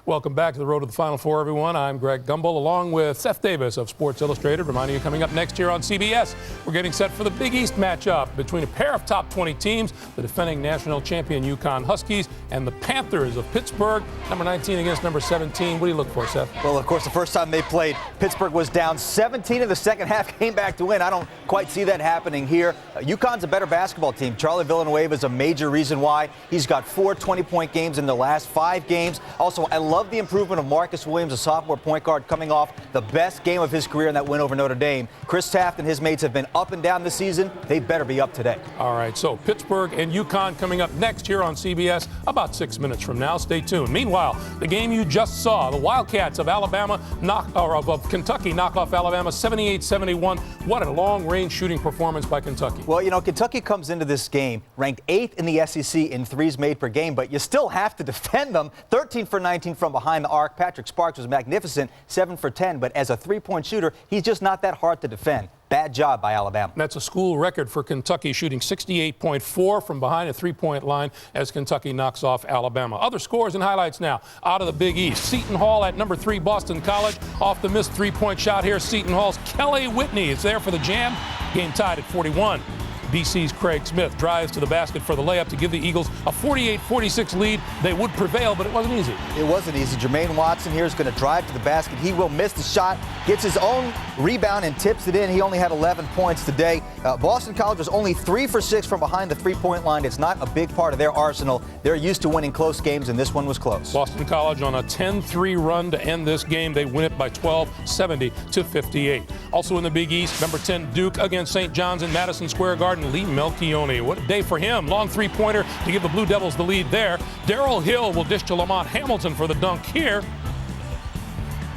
Welcome back to the Road to the Final Four, everyone. I'm Greg Gumbel, along with Seth Davis of Sports Illustrated, reminding you coming up next year on CBS, we're getting set for the Big East matchup between a pair of top 20 teams, the defending national champion UConn Huskies and the Panthers of Pittsburgh, number 19 against number 17. What do you look for, Seth? Well, of course, the first time they played, Pittsburgh was down 17 in the second half, came back to win. I don't quite see that happening here. UConn's a better basketball team. Charlie Villanueva is a major reason why. He's got 4 20-point games in the last 5 games. Also, I love the improvement of Marcus Williams, a sophomore point guard, coming off the best game of his career in that win over Notre Dame. Chris Taft and his mates have been up and down this season. They better be up today. All right, so Pittsburgh and UConn coming up next here on CBS about 6 minutes from now. Stay tuned. Meanwhile, the game you just saw, the Wildcats of Kentucky knock off Alabama 78-71. What a long-range shooting performance by Kentucky. Well, you know, Kentucky comes into this game ranked 8th in the SEC in threes made per game, but you still have to defend them. 13 for 19 from behind the arc. Patrick Sparks was magnificent, 7 for 10, but as a three-point shooter, he's just not that hard to defend. Bad job by Alabama. That's a school record for Kentucky, shooting 68.4 from behind a three-point line as Kentucky knocks off Alabama. Other scores and highlights now out of the Big East. Seton Hall at number 3, Boston College. Off the missed three-point shot here, Seton Hall's Kelly Whitney is there for the jam. Game tied at 41. BC's Craig Smith drives to the basket for the layup to give the Eagles a 48-46 lead. They would prevail, but it wasn't easy. It wasn't easy. Jermaine Watson here is going to drive to the basket. He will miss the shot, gets his own rebound and tips it in. He only had 11 points today. Boston College was only 3 for 6 from behind the three-point line. It's not a big part of their arsenal. They're used to winning close games, and this one was close. Boston College on a 10-3 run to end this game. They win it by 12, 70-58. Also in the Big East, number 10 Duke against St. John's in Madison Square Garden. Lee Melchione, what a day for him. Long three-pointer to give the Blue Devils the lead there. Darrell Hill will dish to Lamont Hamilton for the dunk here.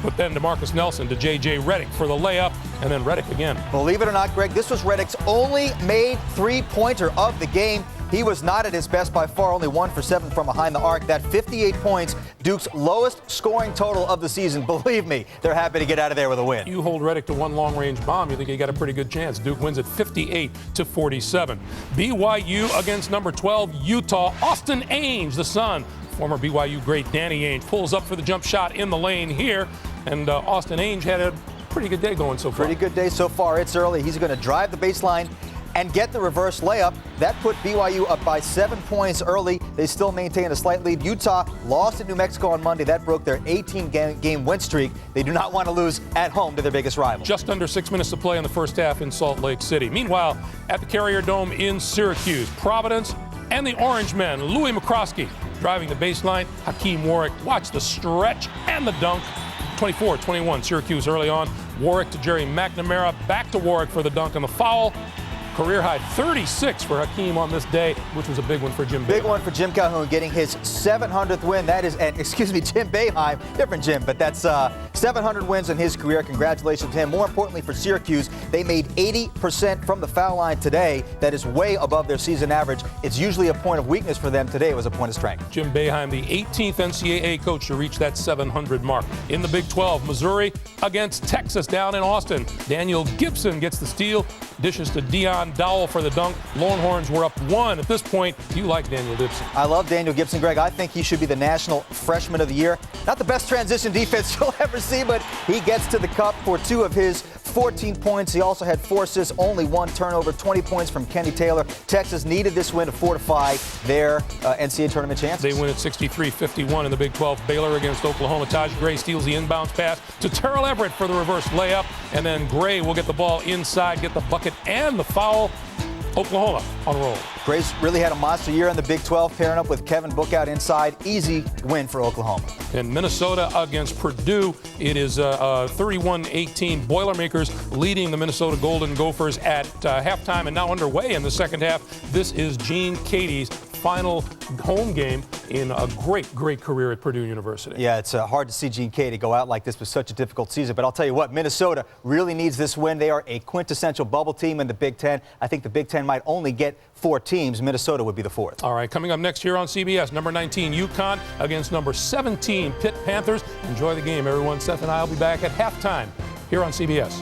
But then to Marcus Nelson, to J.J. Redick for the layup, and then Redick again. Believe it or not, Greg, this was Redick's only made three-pointer of the game. He was not at his best by far, only 1 for 7 from behind the arc. That 58 points, Duke's lowest scoring total of the season. Believe me, they're happy to get out of there with a win. You hold Redick to one long-range bomb, you think you got a pretty good chance. Duke wins at 58-47. BYU against number 12 Utah. Austin Ainge, the son, former BYU great Danny Ainge, pulls up for the jump shot in the lane here. And Austin Ainge had a pretty good day going so far. Pretty good day so far. It's early. He's going to drive the baseline and get the reverse layup. That put BYU up by 7 points early. They still maintain a slight lead. Utah lost at New Mexico on Monday. That broke their 18-game win streak. They do not want to lose at home to their biggest rival. Just under 6 minutes to play in the first half in Salt Lake City. Meanwhile, at the Carrier Dome in Syracuse, Providence and the Orange Men, Louis McCroskey driving the baseline. Hakeem Warwick, watch the stretch and the dunk. 24-21, Syracuse early on. Warwick to Jerry McNamara, back to Warwick for the dunk and the foul. Career high 36 for Hakeem on this day, which was a big one for Jim Boeheim. Big one for Jim Calhoun, getting his 700th win. That is, Jim Boeheim, different Jim, but that's 700 wins in his career. Congratulations to him. More importantly for Syracuse, they made 80% from the foul line today. That is way above their season average. It's usually a point of weakness for them. Today it was a point of strength. Jim Boeheim, the 18th NCAA coach to reach that 700 mark. In the Big 12, Missouri against Texas down in Austin. Daniel Gibson gets the steal, dishes to Dion Dowell for the dunk. Longhorns were up 1 at this point. You like Daniel Gibson? I love Daniel Gibson, Greg. I think he should be the National Freshman of the Year. Not the best transition defense you'll ever see, but he gets to the cup for 2 of his 14 points. He also had 4 assists, only 1 turnover, 20 points from Kenny Taylor. Texas needed this win to fortify their NCAA tournament chances. They win at 63-51 in the Big 12. Baylor against Oklahoma. Taj Gray steals the inbounds pass to Terrell Everett for the reverse layup. And then Gray will get the ball inside, get the bucket and the foul. Oklahoma on a roll. Gray's really had a monster year in the Big 12, pairing up with Kevin Book out inside. Easy win for Oklahoma. In Minnesota against Purdue, it is 31-18. Boilermakers leading the Minnesota Golden Gophers at halftime and now underway in the second half. This is Gene Katie's final home game in a great career at Purdue University. Yeah, it's hard to see Gene Katie go out like this with such a difficult season. But I'll tell you what, Minnesota really needs this win. They are a quintessential bubble team in the Big Ten. I think the Big Ten might only get 4 teams. Minnesota would be the 4th. All right, coming up next here on CBS, number 19 UConn against number 17 Pitt Panthers. Enjoy the game, everyone. Seth and I will be back at halftime here on CBS.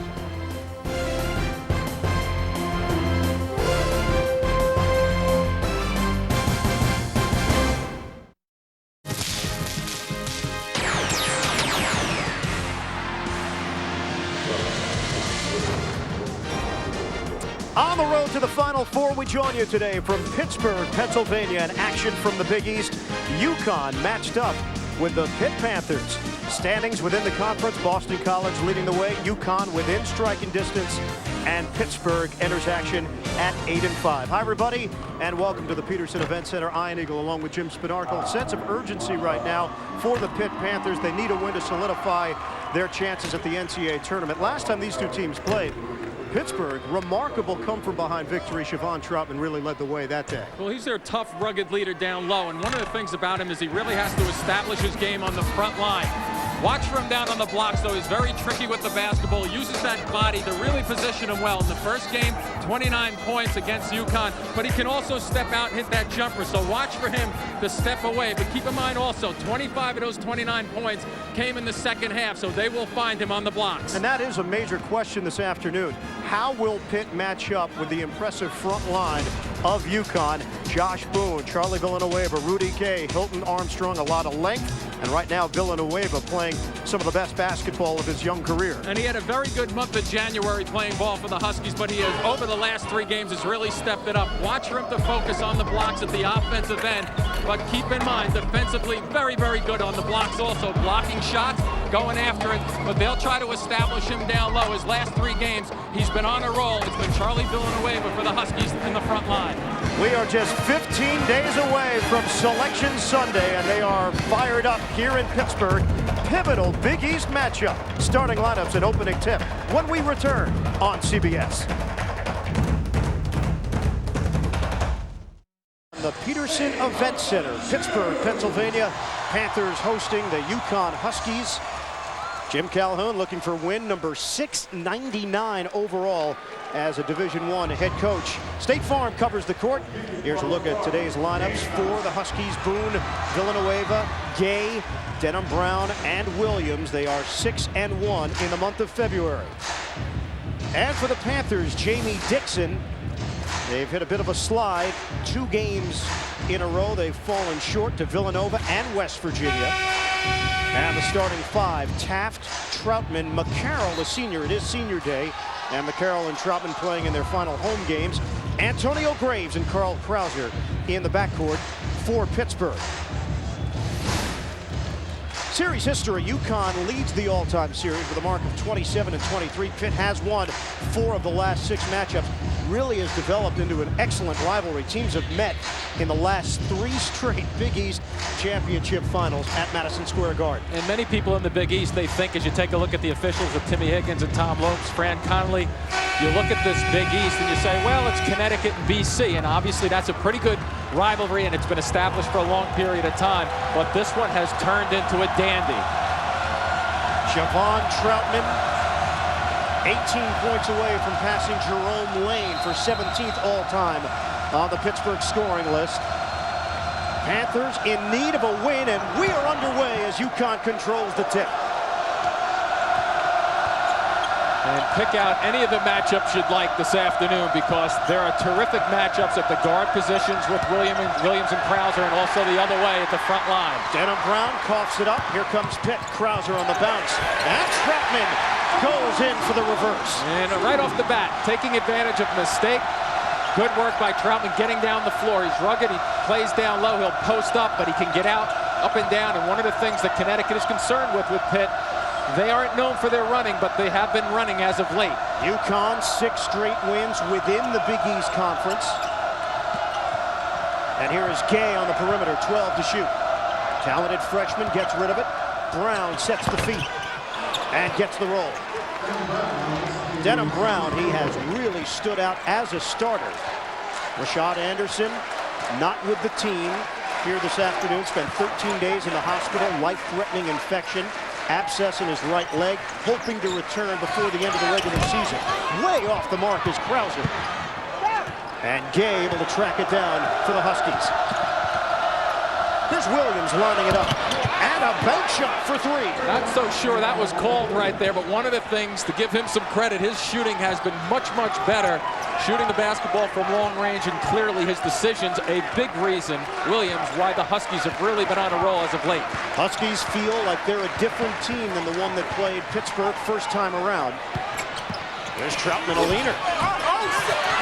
the Final Four. We join you today from Pittsburgh, Pennsylvania, and action from the Big East. UConn matched up with the Pitt Panthers. Standings within the conference, Boston College leading the way, UConn within striking distance, and Pittsburgh enters action at 8-5. Hi, everybody, and welcome to the Peterson Event Center. Ian Eagle along with Jim Spinarco. Sense of urgency right now for the Pitt Panthers. They need a win to solidify their chances at the NCAA tournament. Last time these two teams played, Pittsburgh, remarkable come-from-behind victory. Siobhan Troutman really led the way that day. Well, he's their tough, rugged leader down low, and one of the things about him is he really has to establish his game on the front line. Watch for him down on the blocks, though. He's very tricky with the basketball. Uses that body to really position him well. In the first game, 29 points against UConn, but he can also step out and hit that jumper. So watch for him to step away. But keep in mind also, 25 of those 29 points came in the second half, so they will find him on the blocks. And that is a major question this afternoon. How will Pitt match up with the impressive front line of UConn? Josh Boone, Charlie Villanueva, Rudy Gay, Hilton Armstrong, a lot of length. And right now, Villanueva playing some of the best basketball of his young career. And he had a very good month of January playing ball for the Huskies, but he has, over the last 3 games, has really stepped it up. Watch for him to focus on the blocks at the offensive end, but keep in mind, defensively, very, very good on the blocks also. Blocking shots, going after it, but they'll try to establish him down low. His last 3 games, he's been on a roll. It's been Charlie Villanueva for the Huskies in the front line. We are just 15 days away from Selection Sunday, and they are fired up here in Pittsburgh. Pivotal Big East matchup. Starting lineups and opening tip when we return on CBS. The Peterson Event Center, Pittsburgh, Pennsylvania. Panthers hosting the UConn Huskies. Jim Calhoun looking for win number 699 overall as a Division I head coach. State Farm covers the court. Here's a look at today's lineups for the Huskies. Boone, Villanueva, Gay, Denham Brown, and Williams. They are 6-1 in the month of February. And for the Panthers, Jamie Dixon. They've hit a bit of a slide. 2 games in a row. They've fallen short to Villanova and West Virginia. And the starting 5, Taft, Troutman, McCarroll, the senior. It is senior day. And McCarroll and Troutman playing in their final home games. Antonio Graves and Carl Krauser in the backcourt for Pittsburgh. Series history, UConn leads the all-time series with a mark of 27-23. Pitt has won 4 of the last 6 matchups. Really has developed into an excellent rivalry. Teams have met in the last 3 straight Big East championship finals at Madison Square Garden. And many people in the Big East, they think, as you take a look at the officials of Timmy Higgins and Tom Lopes, Fran Connolly, you look at this Big East and you say, well, it's Connecticut and BC, and obviously that's a pretty good rivalry and it's been established for a long period of time, but this one has turned into a dandy. Siobhan Troutman, 18 points away from passing Jerome Lane for 17th all-time on the Pittsburgh scoring list. Panthers in need of a win, and we are underway as UConn controls the tip. And pick out any of the matchups you'd like this afternoon, because there are terrific matchups at the guard positions with Williams and Krauser, and also the other way at the front line. Denham Brown coughs it up. Here comes Pitt. Krauser on the bounce. And Troutman goes in for the reverse. And right off the bat, taking advantage of mistake. Good work by Troutman getting down the floor. He's rugged. He plays down low. He'll post up, but he can get out, up and down. And one of the things that Connecticut is concerned with Pitt, they aren't known for their running, but they have been running as of late. UConn 6 straight wins within the Big East Conference. And here is Gay on the perimeter, 12 to shoot. Talented freshman gets rid of it. Brown sets the feet and gets the roll. Denham Brown, he has really stood out as a starter. Rashad Anderson, not with the team here this afternoon. Spent 13 days in the hospital, life-threatening infection. Abscess in his right leg, hoping to return before the end of the regular season. Way off the mark is Krauser. And Gay able to track it down for the Huskies. Here's Williams lining it up. And a bank shot for 3. Not so sure that was called right there, but one of the things, to give him some credit, his shooting has been much, much better. Shooting the basketball from long range, and clearly his decisions a big reason, Williams, why the Huskies have really been on a roll as of late. Huskies feel like they're a different team than the one that played Pittsburgh first time around. There's Troutman, a leaner.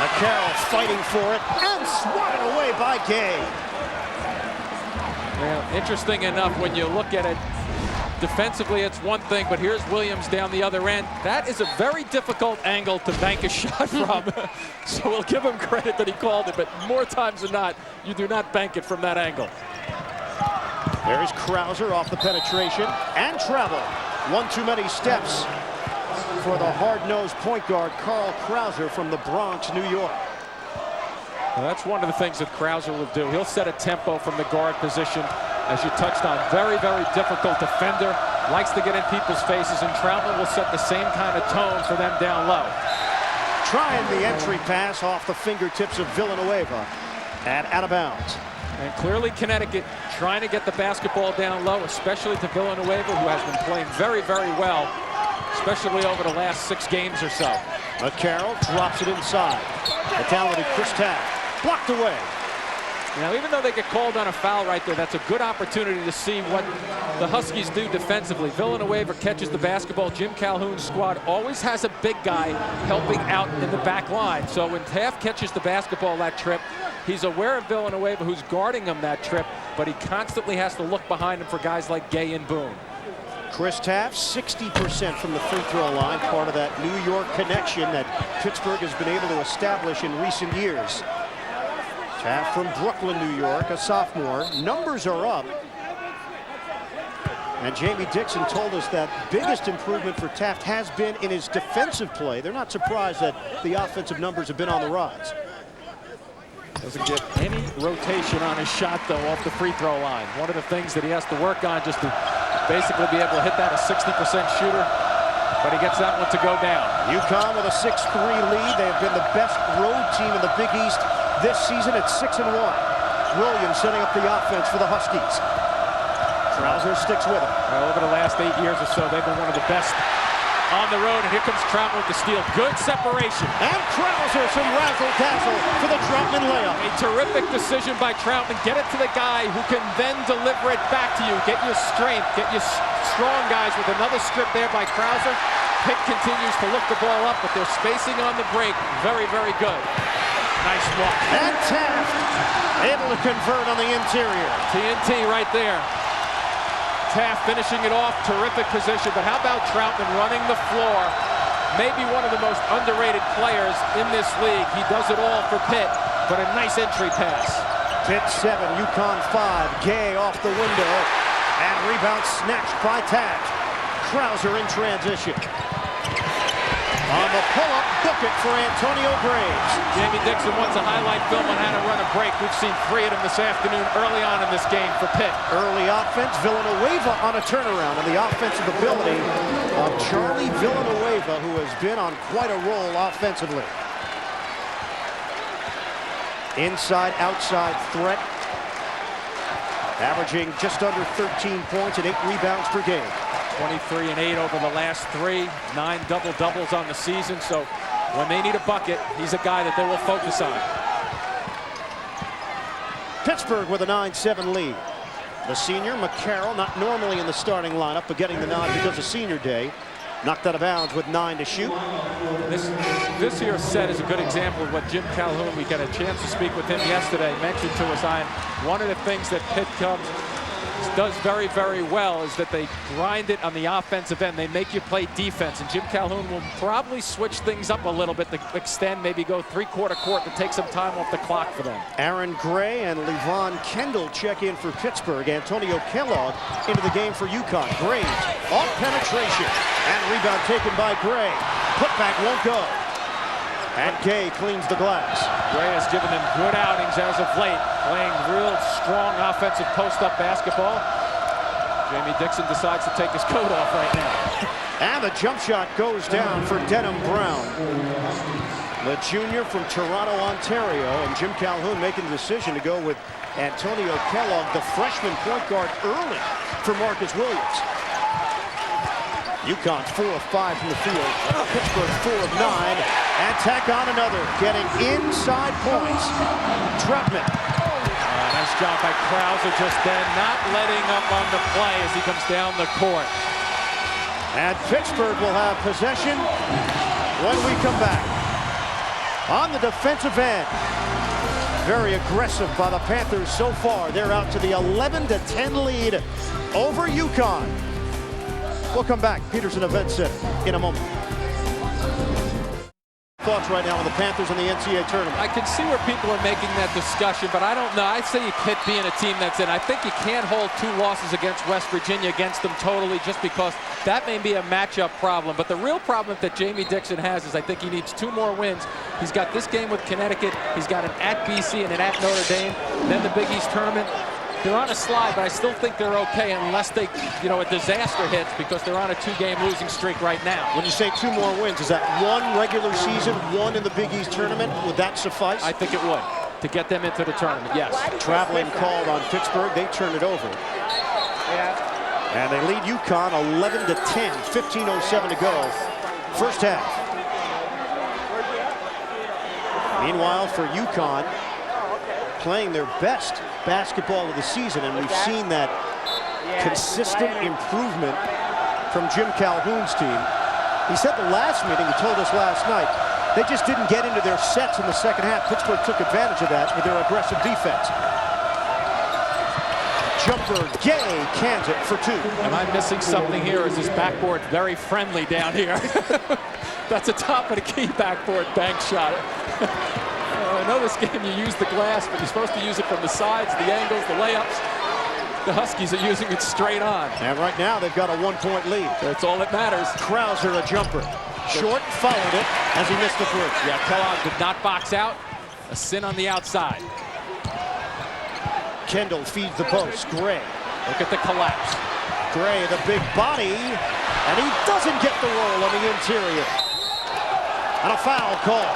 McCarroll fighting for it and swatted away by Gay. Well, interesting enough, when you look at it defensively, it's one thing, but here's Williams down the other end. That is a very difficult angle to bank a shot from. So we'll give him credit that he called it, but more times than not, you do not bank it from that angle. There's Krauser off the penetration and travel. One too many steps for the hard-nosed point guard, Carl Krauser from the Bronx, New York. Well, that's one of the things that Krauser will do. He'll set a tempo from the guard position. As you touched on, very, very difficult defender. Likes to get in people's faces, and Troutman will set the same kind of tone for them down low. Trying the entry pass off the fingertips of Villanueva and out of bounds. And clearly Connecticut trying to get the basketball down low, especially to Villanueva, who has been playing very, very well, especially over the last 6 games or so. McCarroll drops it inside. The talented Chris Taft blocked away. Now, even though they get called on a foul right there, that's a good opportunity to see what the Huskies do defensively. Villanueva catches the basketball. Jim Calhoun's squad always has a big guy helping out in the back line. So when Taft catches the basketball that trip, he's aware of Villanueva, who's guarding him that trip, but he constantly has to look behind him for guys like Gay and Boone. Chris Taft, 60% from the free throw line, part of that New York connection that Pittsburgh has been able to establish in recent years. Taft from Brooklyn, New York, a sophomore. Numbers are up. And Jamie Dixon told us that biggest improvement for Taft has been in his defensive play. They're not surprised that the offensive numbers have been on the rise. Doesn't get any rotation on his shot, though, off the free throw line. One of the things that he has to work on, just to basically be able to hit that, a 60% shooter, but he gets that one to go down. UConn with a 6-3 lead. They have been the best road team in the Big East this season at 6-1. Williams setting up the offense for the Huskies. Krauser sticks with him. Well, over the last 8 years or so, they've been one of the best on the road, and here comes Troutman with the steal. Good separation. And Krauser, some razzle-dazzle for the Troutman layup. A terrific decision by Troutman. Get it to the guy who can then deliver it back to you. Get your strength, get your strong guys with another strip there by Krauser. Pitt continues to look the ball up, but their spacing on the break, very, very good. Nice walk. And Taft able to convert on the interior. TNT right there. Taft finishing it off, terrific position, but how about Troutman running the floor? Maybe one of the most underrated players in this league. He does it all for Pitt, but a nice entry pass. Pitt 7, UConn 5. Gay off the window, and rebound snatched by Taft. Krauser in transition. On the pull-up, book it for Antonio Graves. Jamie Dixon wants a highlight film on how to run a break. We've seen 3 of them this afternoon early on in this game for Pitt. Early offense, Villanueva on a turnaround, and the offensive ability of Charlie Villanueva, who has been on quite a roll offensively. Inside-outside threat, averaging just under 13 points and 8 rebounds per game. 23 and 8 over the last 3, 9 double-doubles on the season. So when they need a bucket, he's a guy that they will focus on. Pittsburgh with a 9-7 lead. The senior, McCarroll, not normally in the starting lineup, but getting the nod because of senior day. Knocked out of bounds with 9 to shoot. This here set is a good example of what Jim Calhoun, we got a chance to speak with him yesterday, mentioned to us. One of the things that Pitt does very, very well is that they grind it on the offensive end. They make you play defense, and Jim Calhoun will probably switch things up a little bit to extend, maybe go 3-quarter court to take some time off the clock for them. Aaron Gray and Levon Kendall check in for Pittsburgh. Antonio Kellogg into the game for UConn. Graves off penetration, and rebound taken by Gray. Putback won't go. And Gay cleans the glass. Gray has given them good outings as of late, playing real strong offensive post-up basketball. Jamie Dixon decides to take his coat off right now. And the jump shot goes down for Denham Brown. The junior from Toronto, Ontario, and Jim Calhoun making the decision to go with Antonio Kellogg, the freshman point guard, early for Marcus Williams. UConn 4 of 5 from the field. Pittsburgh 4 of 9. And tack on another, getting inside points. Troutman. Nice job by Krauser just then, not letting up on the play as he comes down the court. And Pittsburgh will have possession when we come back. on the defensive end. Very aggressive by the Panthers so far. They're out to the 11-10 lead over UConn. We'll come back. Peterson Event Center in a moment. Thoughts right now on the Panthers and the NCAA tournament? I can see where people are making that discussion, but I don't know. I say you Pitt being a team that's in. I think you can't hold 2 losses against West Virginia against them totally, just because that may be a matchup problem. But the real problem that Jamie Dixon has is I think he needs 2 more wins. He's got this game with Connecticut. He's got an at BC and an at Notre Dame. Then the Big East tournament. They're on a slide, but I still think they're okay unless they, a disaster hits, because they're on a 2-game losing streak right now. When you say 2 more wins, is that 1 regular season, 1 in the Big East tournament? Would that suffice? I think it would, to get them into the tournament, yes. Traveling called on Pittsburgh. They turn it over. And they lead UConn 11-10, 15:07 to go. First half. Meanwhile, for UConn, playing their best basketball of the season, and we've seen that consistent improvement from Jim Calhoun's team. He said the last meeting, he told us last night, they just didn't get into their sets in the second half. Pittsburgh took advantage of that with their aggressive defense. Jumper, Gay cans it for 2. Am I missing something here? Is this backboard very friendly down here? That's a top of the key backboard bank shot. I know this game you use the glass, but you're supposed to use it from the sides, the angles, the layups. The Huskies are using it straight on. And right now they've got a 1-point lead. That's all that matters. Krauser, a jumper. Short, followed it as he missed the 3. Yeah, Kellogg did not box out. A sin on the outside. Kendall feeds the post. Gray. Look at the collapse. Gray, the big body, and he doesn't get the roll on the interior. And a foul call.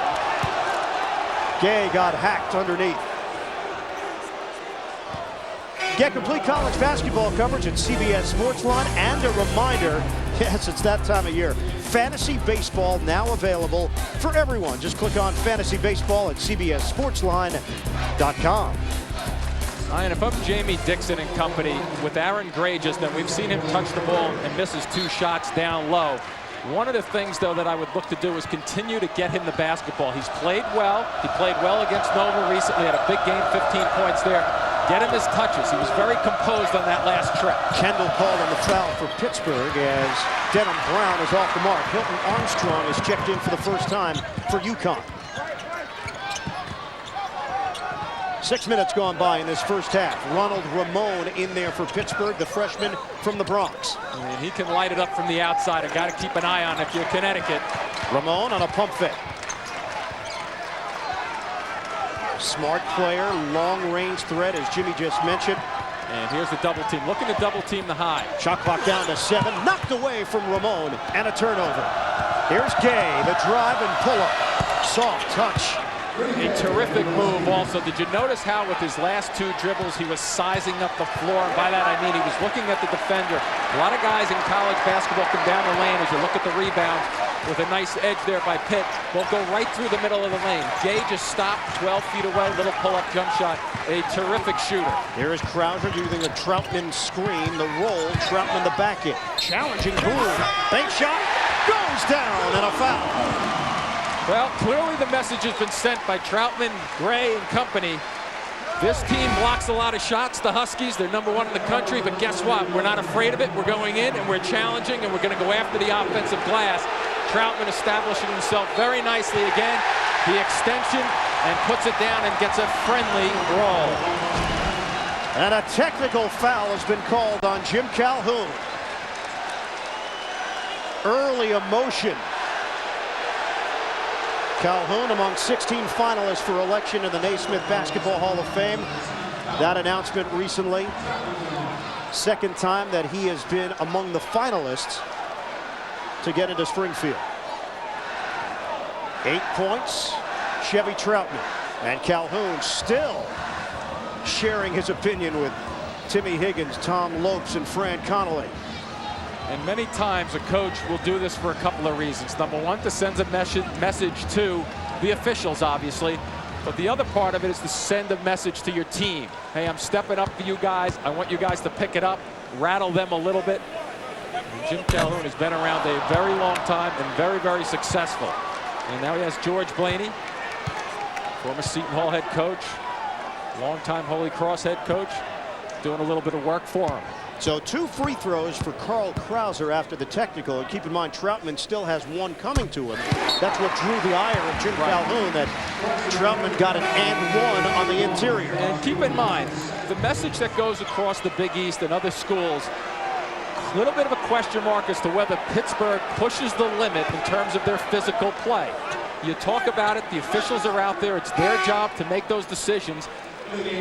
Gay got hacked underneath. Get complete college basketball coverage at CBS Sportsline, and a reminder, yes, it's that time of year. Fantasy baseball now available for everyone. Just click on Fantasy Baseball at CBSSportsline.com. And if I'm Jamie Dixon and company, with Aaron Gray just then, we've seen him touch the ball and misses 2 shots down low. One of the things, though, that I would look to do is continue to get him the basketball. He's played well. He played well against Nova recently, had a big game, 15 points there. Get him his touches. He was very composed on that last trip. Kendall called on the foul for Pittsburgh as Denham Brown is off the mark. Hilton Armstrong is checked in for the first time for UConn. 6 minutes gone by in this first half. Ronald Ramon in there for Pittsburgh, the freshman from the Bronx. And he can light it up from the outside. I've got to keep an eye on if you're Connecticut. Ramon on a pump fake. Smart player, long-range threat, as Jimmy just mentioned. And here's the double team. Looking to double team the high. Shot clock down to 7. Knocked away from Ramon, and a turnover. Here's Gay, the drive and pull-up. Soft touch. A terrific move also. Did you notice how with his last 2 dribbles he was sizing up the floor? And by that I mean he was looking at the defender. A lot of guys in college basketball come down the lane as you look at the rebound with a nice edge there by Pitt. Will go right through the middle of the lane. Gay just stopped 12 feet away. Little pull-up jump shot. A terrific shooter. Here is Krauser using a Troutman screen. The roll. Troutman the back end. Challenging Boone. Bank shot. Goes down, and a foul. Well, clearly the message has been sent by Troutman, Gray, and company. This team blocks a lot of shots, the Huskies. They're #1 in the country, but guess what? We're not afraid of it. We're going in, and we're challenging, and we're going to go after the offensive glass. Troutman establishing himself very nicely again. The extension, and puts it down and gets a friendly roll. And a technical foul has been called on Jim Calhoun. Early emotion. Calhoun among 16 finalists for election in the Naismith Basketball Hall of Fame. That announcement recently. Second time that he has been among the finalists to get into Springfield. 8 points, Chevy Troutman. And Calhoun still sharing his opinion with Timmy Higgins, Tom Lopes, and Fran Connolly. And many times a coach will do this for a couple of reasons. #1, to send a message to the officials, obviously. But the other part of it is to send a message to your team. Hey, I'm stepping up for you guys. I want you guys to pick it up, rattle them a little bit. And Jim Calhoun has been around a very long time and very, very successful. And now he has George Blaney. Former Seton Hall head coach, longtime Holy Cross head coach, doing a little bit of work for him. So 2 free throws for Carl Krauser after the technical. And keep in mind, Troutman still has 1 coming to him. That's what drew the ire of Jim Calhoun, that Troutman got an and 1 on the interior. And keep in mind, the message that goes across the Big East and other schools, a little bit of a question mark as to whether Pittsburgh pushes the limit in terms of their physical play. You talk about it, the officials are out there, it's their job to make those decisions.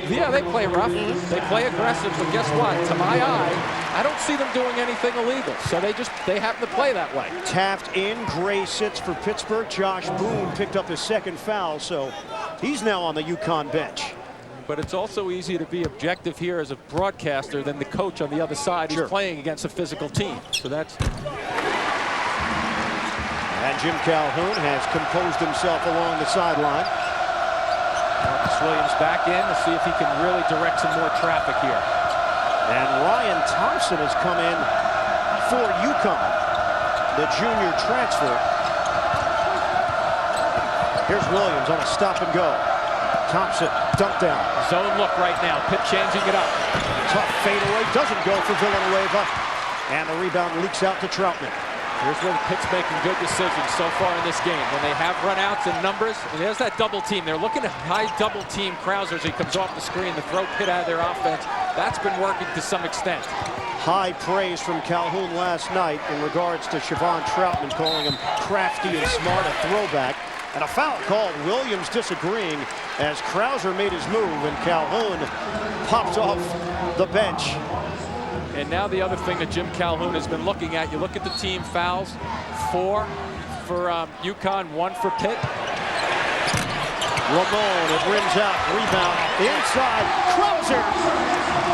Yeah, they play rough, they play aggressive, but guess what? To my eye, I don't see them doing anything illegal. So they happen to play that way. Taft in, Gray sits for Pittsburgh. Josh Boone picked up his 2nd foul, so he's now on the UConn bench. But it's also easy to be objective here as a broadcaster than the coach on the other side who's playing against a physical team. So that's... And Jim Calhoun has composed himself along the sideline. Marcus Williams back in to see if he can really direct some more traffic here. And Ryan Thompson has come in for UConn, the junior transfer. Here's Williams on a stop and go. Thompson, dump down. Zone look right now. Pitt changing it up. Tough fadeaway, doesn't go for Villanueva. And the rebound leaks out to Troutman. Here's where Pitt's making good decisions so far in this game. When they have runouts and numbers, and there's that double team. They're looking to high double team Krauser as he comes off the screen to throw Pitt out of their offense. That's been working to some extent. High praise from Calhoun last night in regards to Siobhan Troutman, calling him crafty and smart, a throwback. And a foul called. Williams disagreeing as Krauser made his move and Calhoun popped off the bench. And now the other thing that Jim Calhoun has been looking at, you look at the team fouls, 4 for UConn, 1 for Pitt. Ramon, it rims out, rebound, inside, Krauser.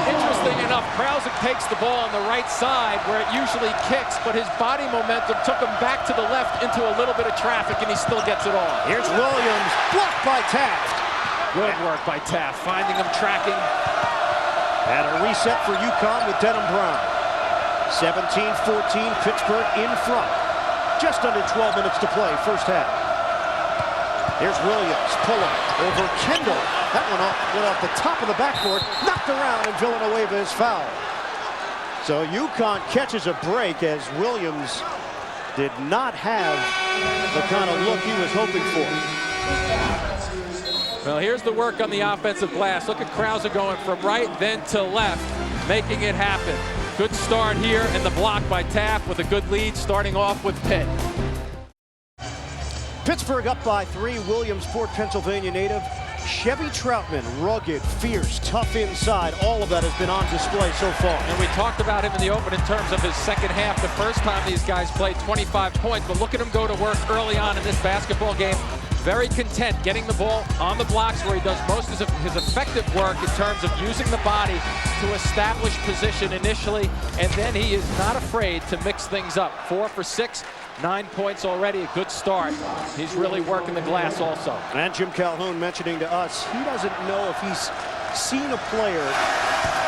Interesting enough, Krauser takes the ball on the right side where it usually kicks, but his body momentum took him back to the left into a little bit of traffic, and he still gets it on. Here's Williams, blocked by Taft. Good work by Taft, finding him, tracking. And a reset for UConn with Denham Brown. 17-14, Pittsburgh in front. Just under 12 minutes to play, first half. Here's Williams, pulling over Kendall. That one went off the top of the backboard, knocked around, and Villanueva is fouled. So UConn catches a break as Williams did not have the kind of look he was hoping for. Well, here's the work on the offensive glass. Look at Krauser going from right then to left, making it happen. Good start here, and the block by Taft with a good lead, starting off with Pitt. Pittsburgh up by 3. Williamsport, Pennsylvania native Chevy Troutman, rugged, fierce, tough inside. All of that has been on display so far. And we talked about him in the open in terms of his second half. The first time these guys played 25 points, but look at him go to work early on in this basketball game. Very content getting the ball on the blocks where he does most of his effective work in terms of using the body to establish position initially, and then he is not afraid to mix things up. 4 for 6, 9 points already, a good start. He's really working the glass also. And Jim Calhoun mentioning to us, he doesn't know if he's seen a player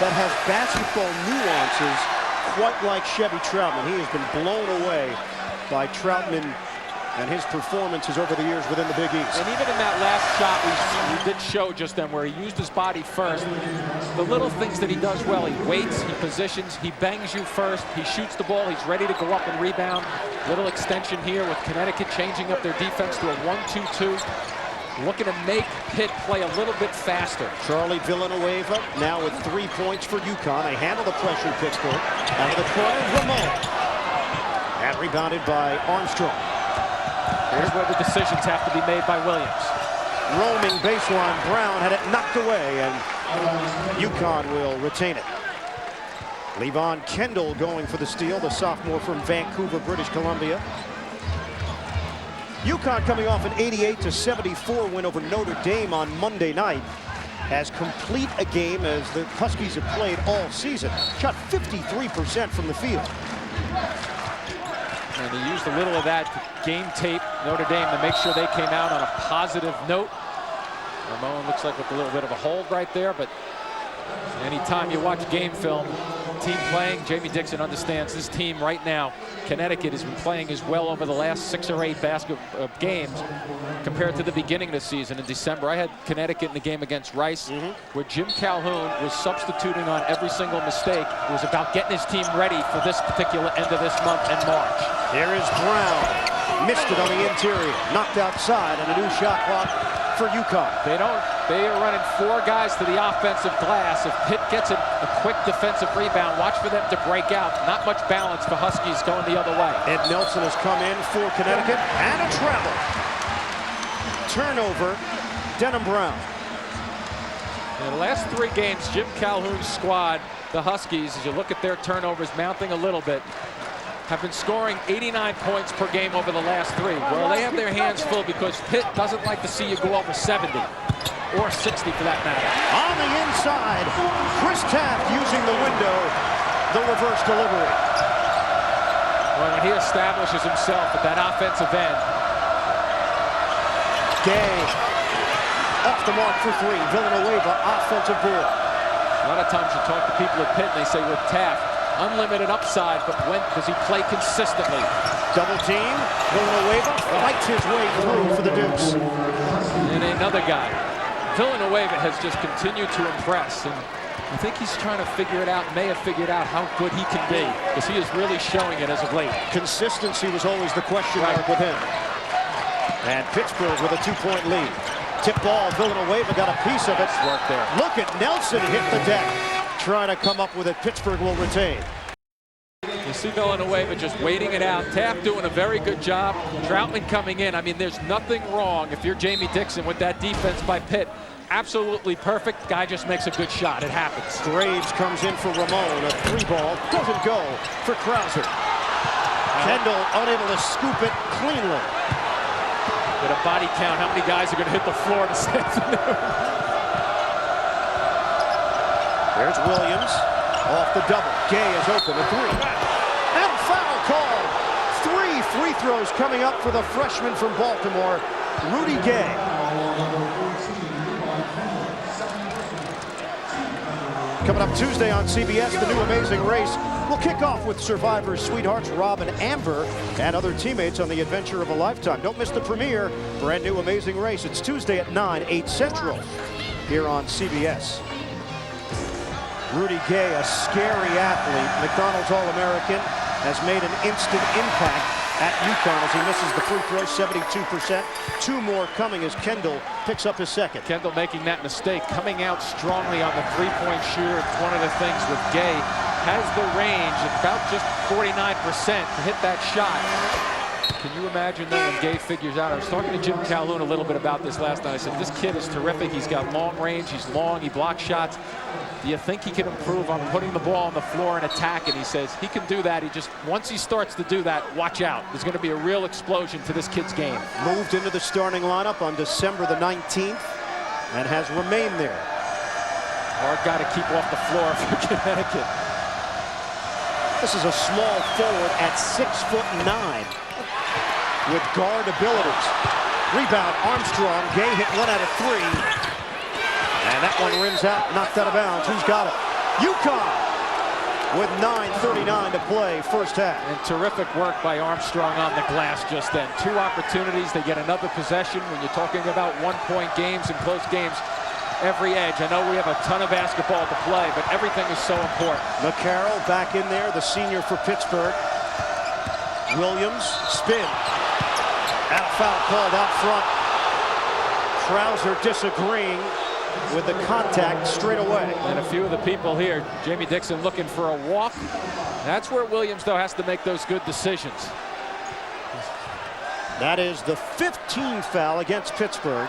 that has basketball nuances quite like Chevy Troutman. He has been blown away by Troutman and his performances over the years within the Big East. And even in that last shot we did show just then where he used his body first, the little things that he does well, he waits, he positions, he bangs you first, he shoots the ball, he's ready to go up and rebound. Little extension here with Connecticut changing up their defense to a 1-2-2. Looking to make Pitt play a little bit faster. Charlie Villanueva now with 3 points for UConn. They handle the pressure, Pittsburgh. Out of the corner, Ramon. And rebounded by Armstrong. Here's where the decisions have to be made by Williams. Roaming baseline, Brown had it knocked away, and UConn will retain it. Levon Kendall going for the steal, the sophomore from Vancouver, British Columbia. UConn coming off an 88-74 win over Notre Dame on Monday night. As complete a game as the Huskies have played all season. Shot 53% from the field. And they used a little of that game tape, Notre Dame, to make sure they came out on a positive note. Ramon looks like with a little bit of a hold right there, but Anytime you watch game film, team playing, Jamie Dixon understands this team right now. Connecticut has been playing as well over the last 6 or 8 basketball games compared to the beginning of the season in December. I had Connecticut in the game against Rice, where Jim Calhoun was substituting on every single mistake. It was about getting his team ready for this particular end of this month in March. Here is Brown. Missed it on the interior. Knocked outside, and a new shot clock for UConn. They are running 4 guys to the offensive glass. If Pitt gets a quick defensive rebound, watch for them to break out. Not much balance for Huskies going the other way. Ed Nelson has come in for Connecticut, and a travel. Turnover, Denham Brown. In the last 3 games, Jim Calhoun's squad, the Huskies, as you look at their turnovers mounting a little bit, have been scoring 89 points per game over the last 3. Well, they have their hands full because Pitt doesn't like to see you go over 70 or 60 for that matter. On the inside, Chris Taft using the window, the reverse delivery. Well, when he establishes himself at that offensive end. Gay off the mark for 3. Villanueva offensive board. A lot of times you talk to people at Pitt and they say with Taft, unlimited upside, but when does he play consistently? Double team, Villanueva fights his way through for the deuce. And another guy. Villanueva has just continued to impress, and I think he's trying to figure it out, may have figured out how good he can be, because he is really showing it as of late. Consistency was always the question mark with him. And Pittsburgh with a 2-point lead. Tip ball, Villanueva got a piece of it. Work there. Look at Nelson hit the deck. Trying to come up with it. Pittsburgh will retain. You see Villanueva just waiting it out. Taft doing a very good job. Troutman coming in. I mean, there's nothing wrong if you're Jamie Dixon with that defense by Pitt. Absolutely perfect. Guy just makes a good shot. It happens. Graves comes in for Ramon. A 3-ball. Doesn't go for Krauser. Kendall unable to scoop it cleanly. Get a body count. How many guys are going to hit the floor this afternoon? There's Williams off the double. Gay is open, a 3. And foul call. 3 free throws coming up for the freshman from Baltimore, Rudy Gay. Coming up Tuesday on CBS, the new Amazing Race will kick off with Survivor's sweethearts Rob and Amber and other teammates on the adventure of a lifetime. Don't miss the premiere. Brand new Amazing Race. It's Tuesday at 9, 8 Central here on CBS. Rudy Gay, a scary athlete, McDonald's All-American, has made an instant impact at UConn as he misses the free throw, 72%. 2 more coming as Kendall picks up his second. Kendall making that mistake, coming out strongly on the 3-point shooter. It's one of the things with Gay, has the range at about just 49% to hit that shot. Can you imagine though when Gay figures out? I was talking to Jim Calhoun a little bit about this last night. I said, this kid is terrific. He's got long range. He's long. He blocks shots. Do you think he can improve on putting the ball on the floor and attack? And he says he can do that. He just, once he starts to do that, watch out. There's going to be a real explosion to this kid's game. Moved into the starting lineup on December the 19th and has remained there. Hard guy to keep off the floor for Connecticut. This is a small forward at 6'9" with guard abilities. Rebound, Armstrong. Gay hit 1 out of 3. And that one rims out, knocked out of bounds. Who's got it? UConn with 9:39 to play, first half. And terrific work by Armstrong on the glass just then. 2 opportunities. They get another possession. When you're talking about 1-point games and close games, every edge. I know we have a ton of basketball to play, but everything is so important. McCarroll back in there, the senior for Pittsburgh. Williams, spin. And a foul called out front. Krauser disagreeing with the contact straight away. And a few of the people here, Jamie Dixon looking for a walk. That's where Williams, though, has to make those good decisions. That is the 15th foul against Pittsburgh.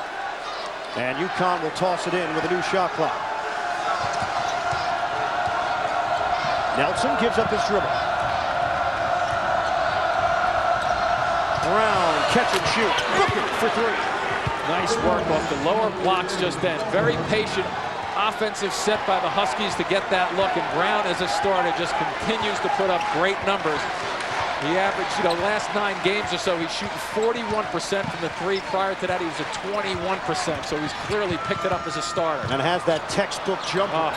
And UConn will toss it in with a new shot clock. Nelson gives up his dribble. Brown, catch and shoot. Looking for 3. Nice work off the lower blocks just then. Very patient offensive set by the Huskies to get that look. And Brown, as a starter, just continues to put up great numbers. He averaged, last 9 games or so, he's shooting 41% from the 3. Prior to that, he was at 21%. So he's clearly picked it up as a starter. And has that textbook jumper.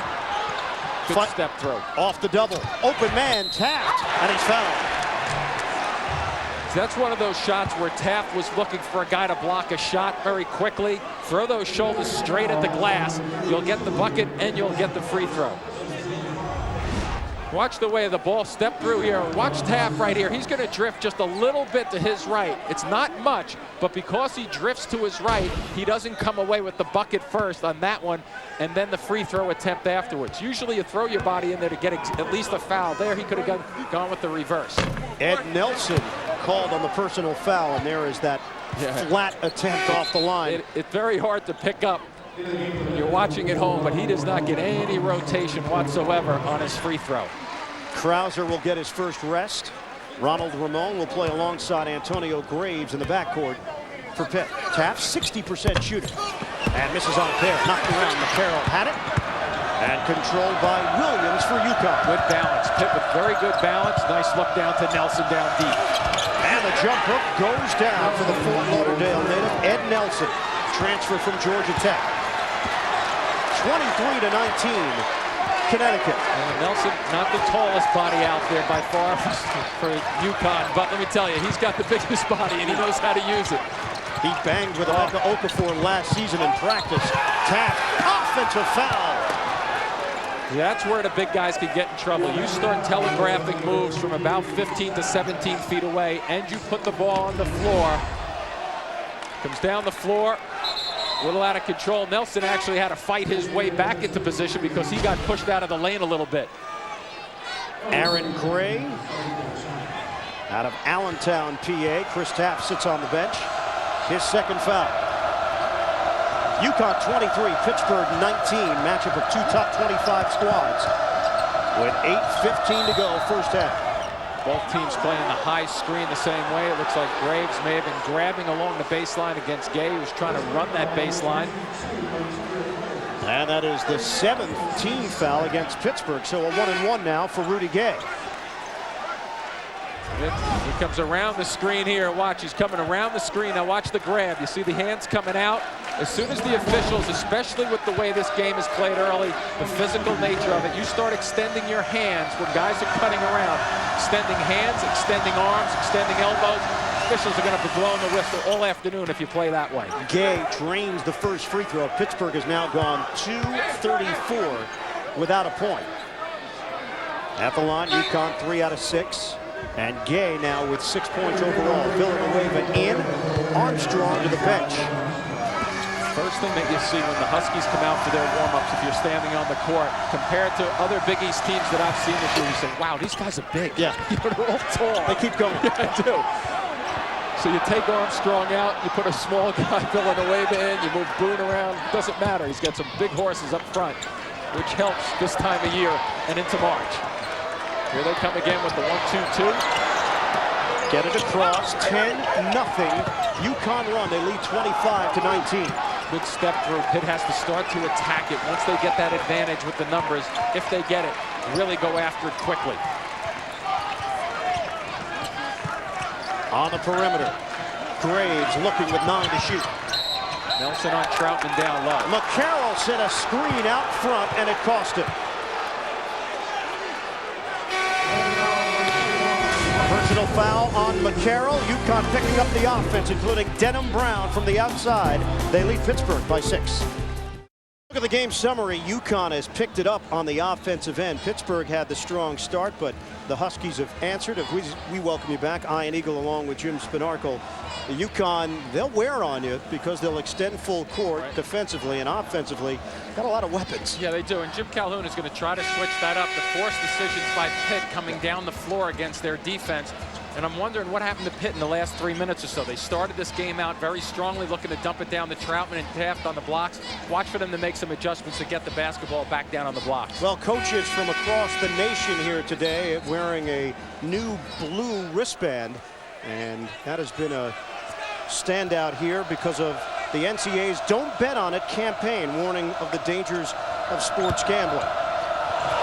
Good step through. Off the double. Open man, Taft, and he's fouled. That's one of those shots where Taft was looking for a guy to block a shot very quickly. Throw those shoulders straight at the glass. You'll get the bucket and you'll get the free throw. Watch the way the ball stepped through here. Watch Taft right here. He's going to drift just a little bit to his right. It's not much, but because he drifts to his right, he doesn't come away with the bucket first on that one, and then the free throw attempt afterwards. Usually you throw your body in there to get at least a foul. There he could have gone with the reverse. Ed Nelson called on the personal foul, and there is that flat attempt off the line. It's very hard to pick up when you're watching at home, but he does not get any rotation whatsoever on his free throw. Krauser will get his first rest. Ronald Ramon will play alongside Antonio Graves in the backcourt for Pitt. Taft, 60% shooter. And misses on a pair. Knocked around. McCarroll had it. And controlled by Williams for UConn. Good balance. Pitt with very good balance. Nice look down to Nelson down deep. And the jump hook goes down for the Fort Lauderdale native, Ed Nelson. Transfer from Georgia Tech. 23-19. Connecticut. And Nelson, not the tallest body out there by far for UConn, but let me tell you, he's got the biggest body and he knows how to use it. He banged with Emeka Okafor last season in practice. Taft, offensive foul. That's where the big guys can get in trouble. You start telegraphing moves from about 15 to 17 feet away, and you put the ball on the floor. Comes down the floor. A little out of control. Nelson actually had to fight his way back into position because he got pushed out of the lane a little bit. Aaron Gray out of Allentown, PA. Chris Taft sits on the bench. His second foul. UConn 23, Pittsburgh 19. Matchup of two top 25 squads with 8:15 to go first half. Both teams playing the high screen the same way. It looks like Graves may have been grabbing along the baseline against Gay, who was trying to run that baseline. And that is the 7th team foul against Pittsburgh. So a 1-and-1 now for Rudy Gay. He comes around the screen here. Watch, he's coming around the screen. Now watch the grab. You see the hands coming out. As soon as the officials, especially with the way this game is played early, the physical nature of it, you start extending your hands when guys are cutting around. Extending hands, extending arms, extending elbows. Officials are going to be blowing the whistle all afternoon if you play that way. Gay drains the first free throw. Pittsburgh has now gone 2-34 without a point. At the line, UConn 3 out of 6. And Gay now with 6 points overall. Villanueva in, Armstrong to the bench. First thing that you see when the Huskies come out for their warm-ups, if you're standing on the court, compared to other Big East teams that I've seen this year, you say, wow, these guys are big. Yeah. They're all tall. They keep going. Yeah, they do. So you take Armstrong out, you put a small guy, Villanueva in, you move Boone around. Doesn't matter. He's got some big horses up front, which helps this time of year and into March. Here they come again with the 1-2-2. Get it across, 10-0. UConn run. They lead 25-19. Good step through. Pitt has to start to attack it once they get that advantage with the numbers. If they get it, really go after it quickly. On the perimeter, Graves looking with 9 to shoot. Nelson on Troutman down low. McCarroll set a screen out front, and it cost him. Personal foul on McCarroll. UConn picking up the offense, including Denham Brown from the outside. They lead Pittsburgh by 6. Look at the game summary. UConn has picked it up on the offensive end. Pittsburgh had the strong start, but the Huskies have answered. If we welcome you back, Ian Eagle along with Jim Spinarkle. UConn, they'll wear on you because they'll extend full court defensively and offensively. Got a lot of weapons. Yeah, they do. And Jim Calhoun is going to try to switch that up. The forced decisions by Pitt coming down the floor against their defense. And I'm wondering what happened to Pitt in the last 3 minutes or so. They started this game out very strongly, looking to dump it down to Troutman and Taft on the blocks. Watch for them to make some adjustments to get the basketball back down on the blocks. Well, coaches from across the nation here today wearing a new blue wristband. And that has been a standout here because of the NCAA's Don't Bet On It campaign, warning of the dangers of sports gambling.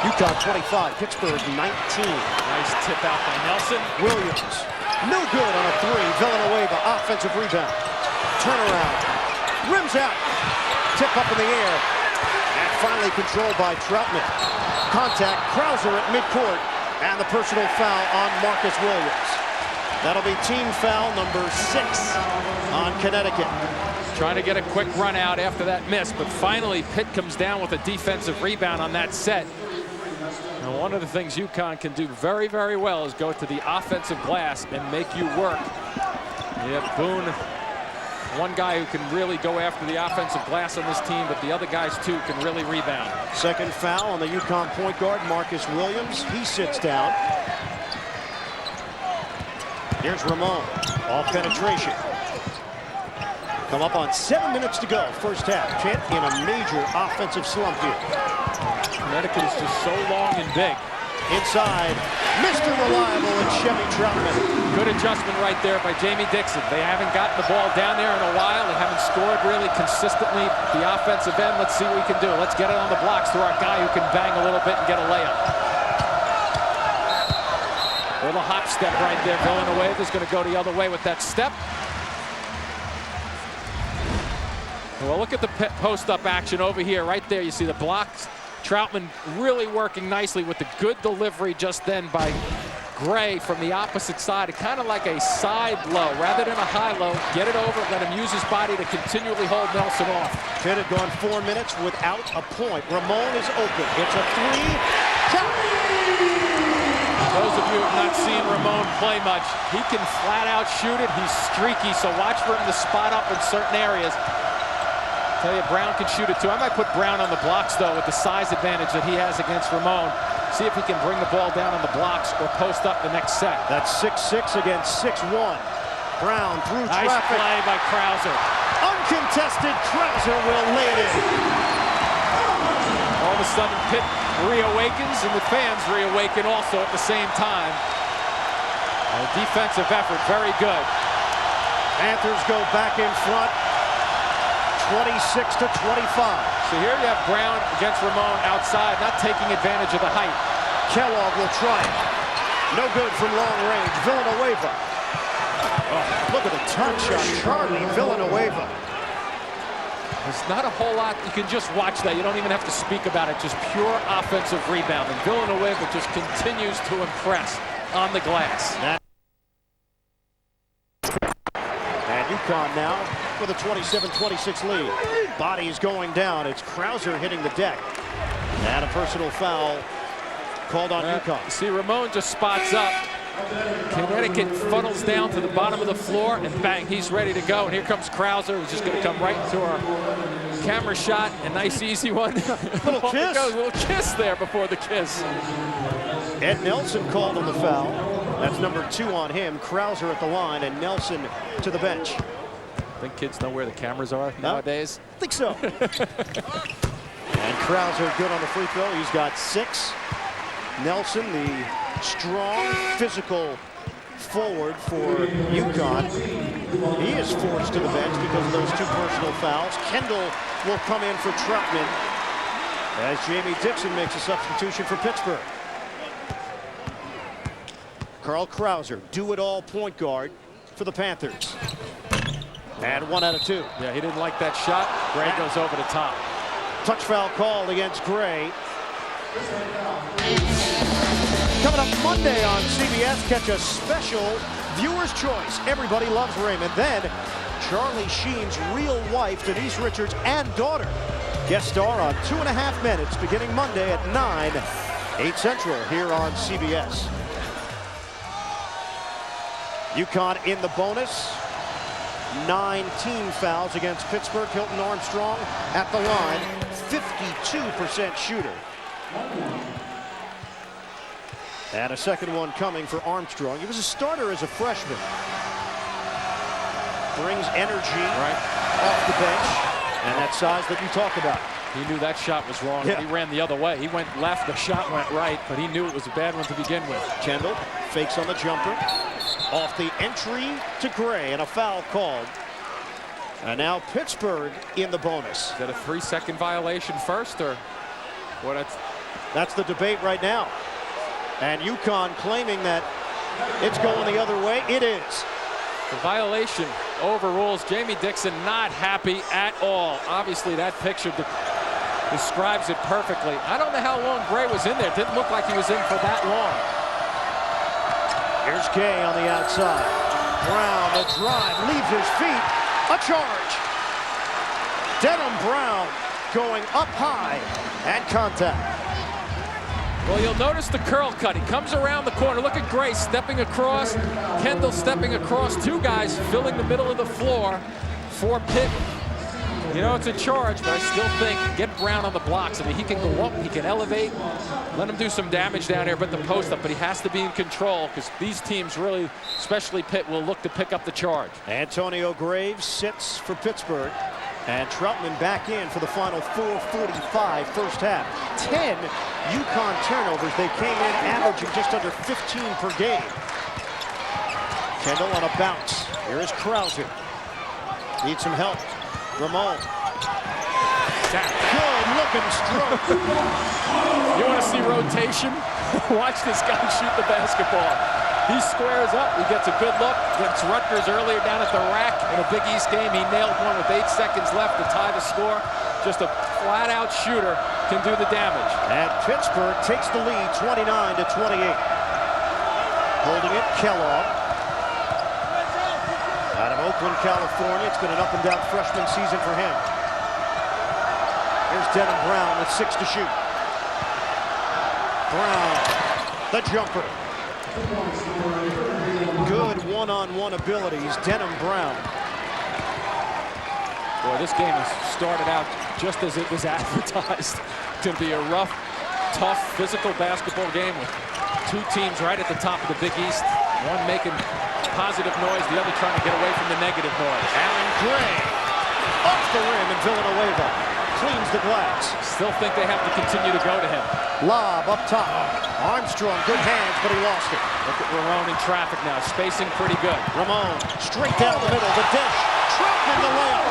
UConn 25, Pittsburgh 19. Nice tip out by Nelson. Williams, no good on a 3. Villanueva, offensive rebound. Turnaround, rims out, tip up in the air. And finally controlled by Troutman. Contact, Krauser at midcourt, and the personal foul on Marcus Williams. That'll be team foul number 6 on Connecticut. Trying to get a quick run out after that miss, but finally Pitt comes down with a defensive rebound on that set. Now, one of the things UConn can do very, very well is go to the offensive glass and make you work. You have Boone, one guy who can really go after the offensive glass on this team, but the other guys too can really rebound. Second foul on the UConn point guard, Marcus Williams. He sits down. Here's Ramon, off penetration. Come up on 7 minutes to go, first half. Pitt in a major offensive slump here. Connecticut is just so long and big. Inside, Mr. Reliable and Chevy Troutman. Good adjustment right there by Jamie Dixon. They haven't gotten the ball down there in a while. They haven't scored really consistently. The offensive end, let's see what we can do. Let's get it on the blocks to our guy who can bang a little bit and get a layup. Little hop step right there. Villanueva is going to go the other way with that step. Well, look at the post-up action over here. Right there, you see the blocks. Troutman really working nicely with the good delivery just then by Gray from the opposite side. Kind of like a side low rather than a high low. Get it over, let him use his body to continually hold Nelson off. Pitt had gone 4 minutes without a point. Ramon is open. It's a 3. Those of you who have not seen Ramon play much, he can flat out shoot it. He's streaky, so watch for him to spot up in certain areas. Tell you, Brown can shoot it too. I might put Brown on the blocks though with the size advantage that he has against Ramon. See if he can bring the ball down on the blocks or post up the next set. That's 6-6 against 6-1. Brown through nice traffic. Play by Krauser. Uncontested, Krauser will lay it in. All of a sudden Pitt reawakens and the fans reawaken also at the same time. A defensive effort, very good. Panthers go back in front. 26-25. So here you have Brown against Ramon outside, not taking advantage of the height. Kellogg will try it. No good from long range. Villanueva. Oh, look at the touch on Charlie Villanueva. There's not a whole lot. You can just watch that. You don't even have to speak about it. Just pure offensive rebound. And Villanueva just continues to impress on the glass. And UConn now with a 27-26 lead. Bodies going down. It's Krauser hitting the deck. And a personal foul called on UConn. See, Ramon just spots up. Connecticut funnels down to the bottom of the floor, and bang, he's ready to go. And here comes Krauser, who's just going to come right into our camera shot. A nice, easy one. Little kiss. A little kiss there before the kiss. Ed Nelson called on the foul. That's number 2 on him. Krauser at the line, and Nelson to the bench. I think kids know where the cameras are nowadays. I think so. And Krauser good on the free throw. He's got 6. Nelson, the strong, physical forward for UConn. He is forced to the bench because of those 2 personal fouls. Kendall will come in for Troutman as Jamie Dixon makes a substitution for Pittsburgh. Carl Krauser, do-it-all point guard for the Panthers. And 1 out of 2. Yeah, he didn't like that shot. Gray goes over the top. Touch foul called against Gray. Coming up Monday on CBS, catch a special viewer's choice. Everybody loves Raymond. Then Charlie Sheen's real wife, Denise Richards, and daughter. Guest star on 2.5 Minutes, beginning Monday at 9, 8 Central here on CBS. UConn in the bonus. 19 fouls against Pittsburgh. Hilton Armstrong at the line, 52% shooter. And a second one coming for Armstrong. He was a starter as a freshman. Brings energy off the bench, and that size that you talk about. He knew that shot was wrong. Yeah. He ran the other way. He went left, the shot went right, but he knew it was a bad one to begin with. Kendall fakes on the jumper. Off the entry to Gray, and a foul called. And now Pittsburgh in the bonus. Is that a 3-second violation first, or what? That's the debate right now. And UConn claiming that it's going the other way. It is. The violation overrules. Jamie Dixon not happy at all. Obviously, that picture describes it perfectly. I don't know how long Gray was in there. It didn't look like he was in for that long. Here's Gay on the outside. Brown, the drive, leaves his feet. A charge. Denham Brown going up high and contact. Well, you'll notice the curl cut. He comes around the corner. Look at Gray stepping across. Kendall stepping across. Two guys filling the middle of the floor for Pitt. You know, it's a charge, but I still think get Brown on the blocks. I mean, he can go up, he can elevate, let him do some damage down here, but the post up, but he has to be in control because these teams really, especially Pitt, will look to pick up the charge. Antonio Graves sits for Pittsburgh. And Troutman back in for the final 4:45 first half. 10 UConn turnovers. They came in averaging just under 15 per game. Kendall on a bounce. Here is Krause. Needs some help. Ramon. Good looking stroke. You want to see rotation? Watch this guy shoot the basketball. He squares up, he gets a good look. Against Rutgers earlier down at the rack in a Big East game. He nailed one with 8 seconds left to tie the score. Just a flat-out shooter can do the damage. And Pittsburgh takes the lead 29-28. Holding it, Kellogg. Out of Oakland, California. It's been an up-and-down freshman season for him. Here's Denham Brown with 6 to shoot. Brown, the jumper. Good one-on-one abilities, Denham Brown. Boy, this game has started out just as it was advertised. It's going to be a rough, tough, physical basketball game with two teams right at the top of the Big East. One making positive noise, the other trying to get away from the negative noise. Allen Gray off the rim, and Villanueva cleans the glass. Still think they have to continue to go to him. Lob up top. Armstrong, good hands, but he lost it. Look at Ramon in traffic now, spacing pretty good. Ramon, straight down the middle, the dish. Troutman the layup.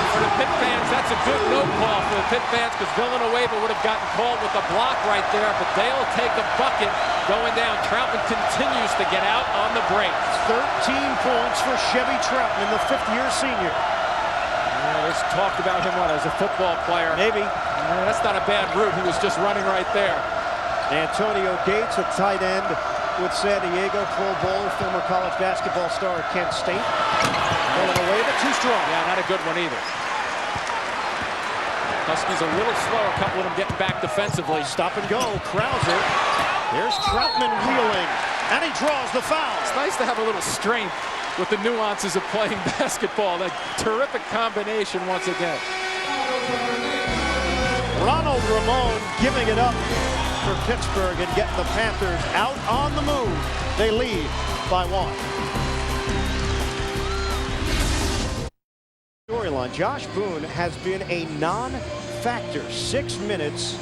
For the Pitt fans, that's a good no call for the Pitt fans because Villanueva would have gotten called with a block right there, but they'll take a bucket going down. Troutman continues to get out on the break. 13 points for Chevy Troutman, the fifth-year senior. There's talked about him as a football player. Maybe. That's not a bad route. He was just running right there. Antonio Gates, a tight end with San Diego, Pro Bowler, former college basketball star at Kent State. Villanueva, too strong. Yeah, not a good one either. Huskies a little slow, a couple of them getting back defensively. Stop and go, Krause. Here's Troutman wheeling, and he draws the foul. It's nice to have a little strength with the nuances of playing basketball. That terrific combination once again. Ronald Ramon giving it up for Pittsburgh and getting the Panthers out on the move. They lead by 1. Storyline, Josh Boone has been a non-factor. 6 minutes,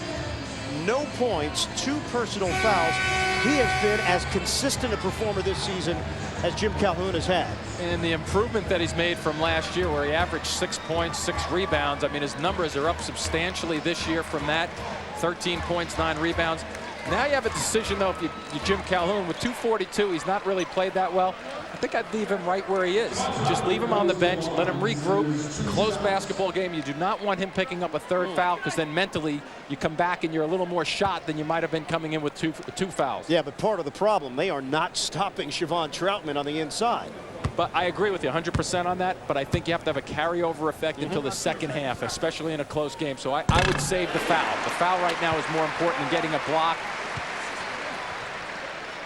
no points, 2 personal fouls. He has been as consistent a performer this season as Jim Calhoun has had. And the improvement that he's made from last year where he averaged 6 points, 6 rebounds. I mean, his numbers are up substantially this year from that. 13 points, 9 rebounds. Now you have a decision, though, if you're Jim Calhoun. With 242, he's not really played that well. I think I'd leave him right where he is. Just leave him on the bench, let him regroup, close basketball game. You do not want him picking up a 3rd foul because then mentally you come back and you're a little more shot than you might have been coming in with two fouls. Yeah, but part of the problem, they are not stopping Siobhan Troutman on the inside. But I agree with you 100% on that, but I think you have to have a carryover effect until the second half, especially in a close game. So I would save the foul. The foul right now is more important than getting a block.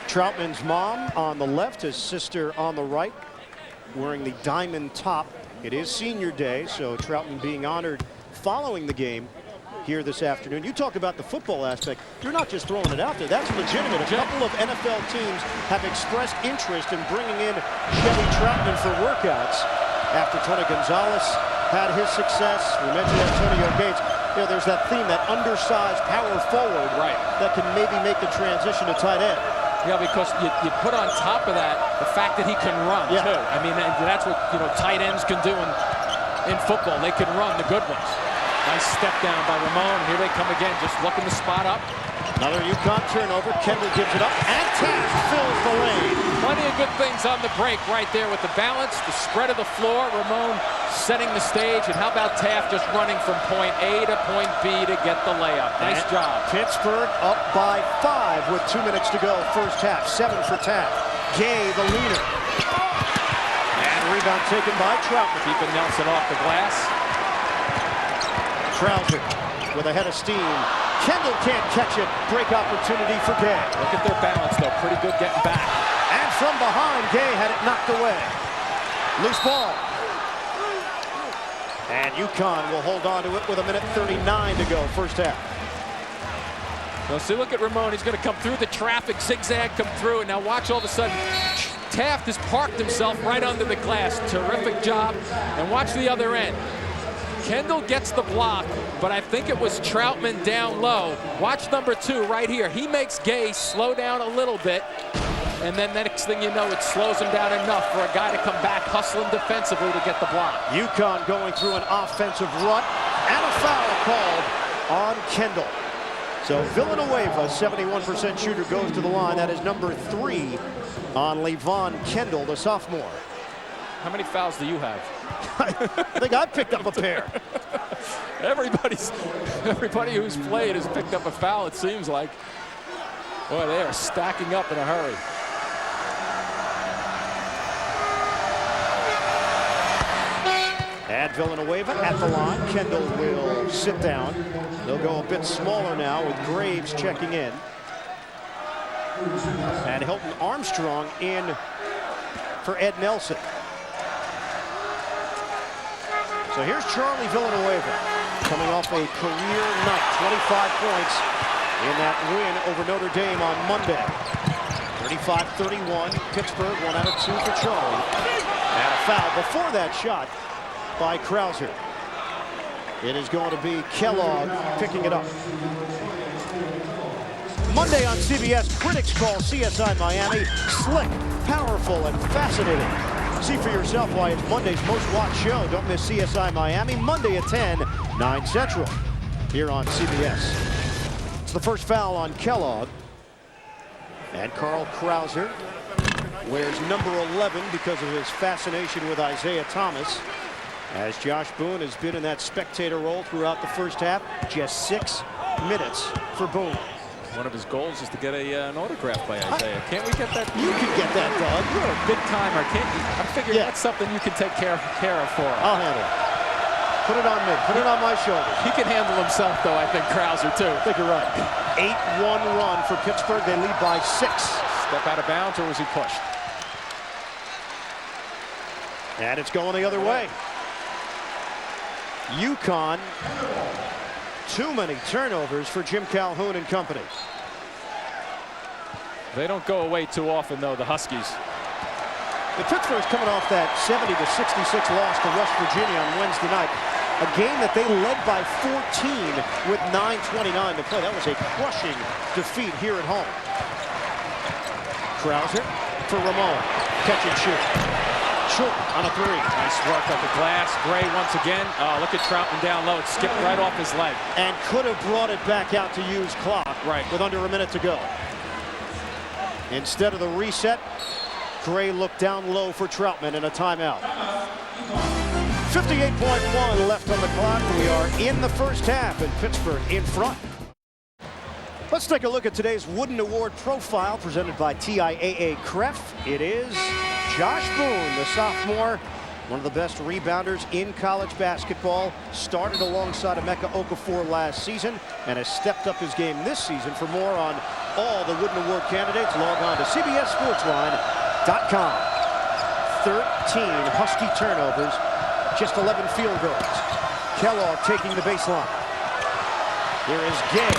Troutman's mom on the left, his sister on the right, wearing the diamond top. It is senior day, so Troutman being honored following the game here this afternoon. You talk about the football aspect. You're not just throwing it out there. That's legitimate. A couple of NFL teams have expressed interest in bringing in Chevy Troutman for workouts. After Tony Gonzalez had his success, we mentioned Antonio Gates. You know, there's that theme, that undersized power forward, right, that can maybe make the transition to tight end. Yeah, because you put on top of that the fact that he can run, too. I mean, that's what, tight ends can do in football. They can run, the good ones. Nice step down by Ramon. Here they come again, just looking to spot up. Another UConn turnover. Kendall gives it up, and Taft fills the lane. Plenty of good things on the break right there with the balance, the spread of the floor. Ramon setting the stage. And how about Taft just running from point A to point B to get the layup? Nice job. Pittsburgh up by 5 with 2 minutes to go. First half, 7 for Taft. Gay, the leader. And rebound taken by Troutman. Keeping Nelson off the glass. Krauser with a head of steam. Kendall can't catch it. Break opportunity for Gay. Look at their balance, though. Pretty good getting back. And from behind, Gay had it knocked away. Loose ball. And UConn will hold on to it with 1:39 to go, first half. So see, look at Ramon. He's going to come through the traffic, zigzag, come through. And now watch all of a sudden, Taft has parked himself right under the glass. Terrific job. And watch the other end. Kendall gets the block, but I think it was Troutman down low. Watch number 2 right here. He makes Gay slow down a little bit. And then the next thing you know, it slows him down enough for a guy to come back hustling defensively to get the block. UConn going through an offensive rut and a foul called on Kendall. So Villanueva, 71% shooter, goes to the line. That is number 3 on Levon Kendall, the sophomore. How many fouls do you have? I think I picked up a pair. Everybody who's played has picked up a foul, it seems like. Boy, they are stacking up in a hurry. And Villanueva at the line. Kendall will sit down. They'll go a bit smaller now with Graves checking in. And Hilton Armstrong in for Ed Nelson. So here's Charlie Villanueva coming off a career night. 25 points in that win over Notre Dame on Monday. 35-31. Pittsburgh 1 out of 2 for Charlie. And a foul before that shot by Krauser. It is going to be Kellogg picking it up. Monday on CBS, critics call CSI Miami slick, powerful, and fascinating. See for yourself why it's Monday's most watched show. Don't miss CSI Miami, Monday at 10, 9 Central, here on CBS. It's the first foul on Kellogg. And Carl Krauser wears number 11 because of his fascination with Isaiah Thomas. As Josh Boone has been in that spectator role throughout the first half, just 6 minutes for Boone. One of his goals is to get an autograph by Isaiah. Can't we get that? You can get that, Doug. You're a big timer, can't you? I'm figuring that's something you can take care of for him. I'll handle it. Put it on me. Put it on my shoulders. He can handle himself, though, I think, Krauser, too. I think you're right. 8-1 run for Pittsburgh. They lead by 6. Step out of bounds, or was he pushed? And it's going the other way. UConn, too many turnovers for Jim Calhoun and company. They don't go away too often, though, the Huskies. The Pittsburgh's coming off that 70-66 loss to West Virginia on Wednesday night. A game that they led by 14 with 9:29 to play. That was a crushing defeat here at home. Krauser for Ramon. Catch and shoot. Short on a 3. Nice work on the glass. Gray once again. Look at Troutman down low. It skipped right off his leg. And could have brought it back out to use clock. Right. With under a minute to go. Instead of the reset, Gray looked down low for Troutman in a timeout. 58.1 left on the clock. We are in the first half and Pittsburgh in front. Let's take a look at today's Wooden Award profile presented by TIAA CREF. It is Josh Boone, the sophomore, one of the best rebounders in college basketball. Started alongside Emeka Okafor last season and has stepped up his game this season. For more on all the Wooden Award candidates, log on to CBSSportsline.com. 13 Husky turnovers, just 11 field goals. Kellogg taking the baseline. Here is Gay.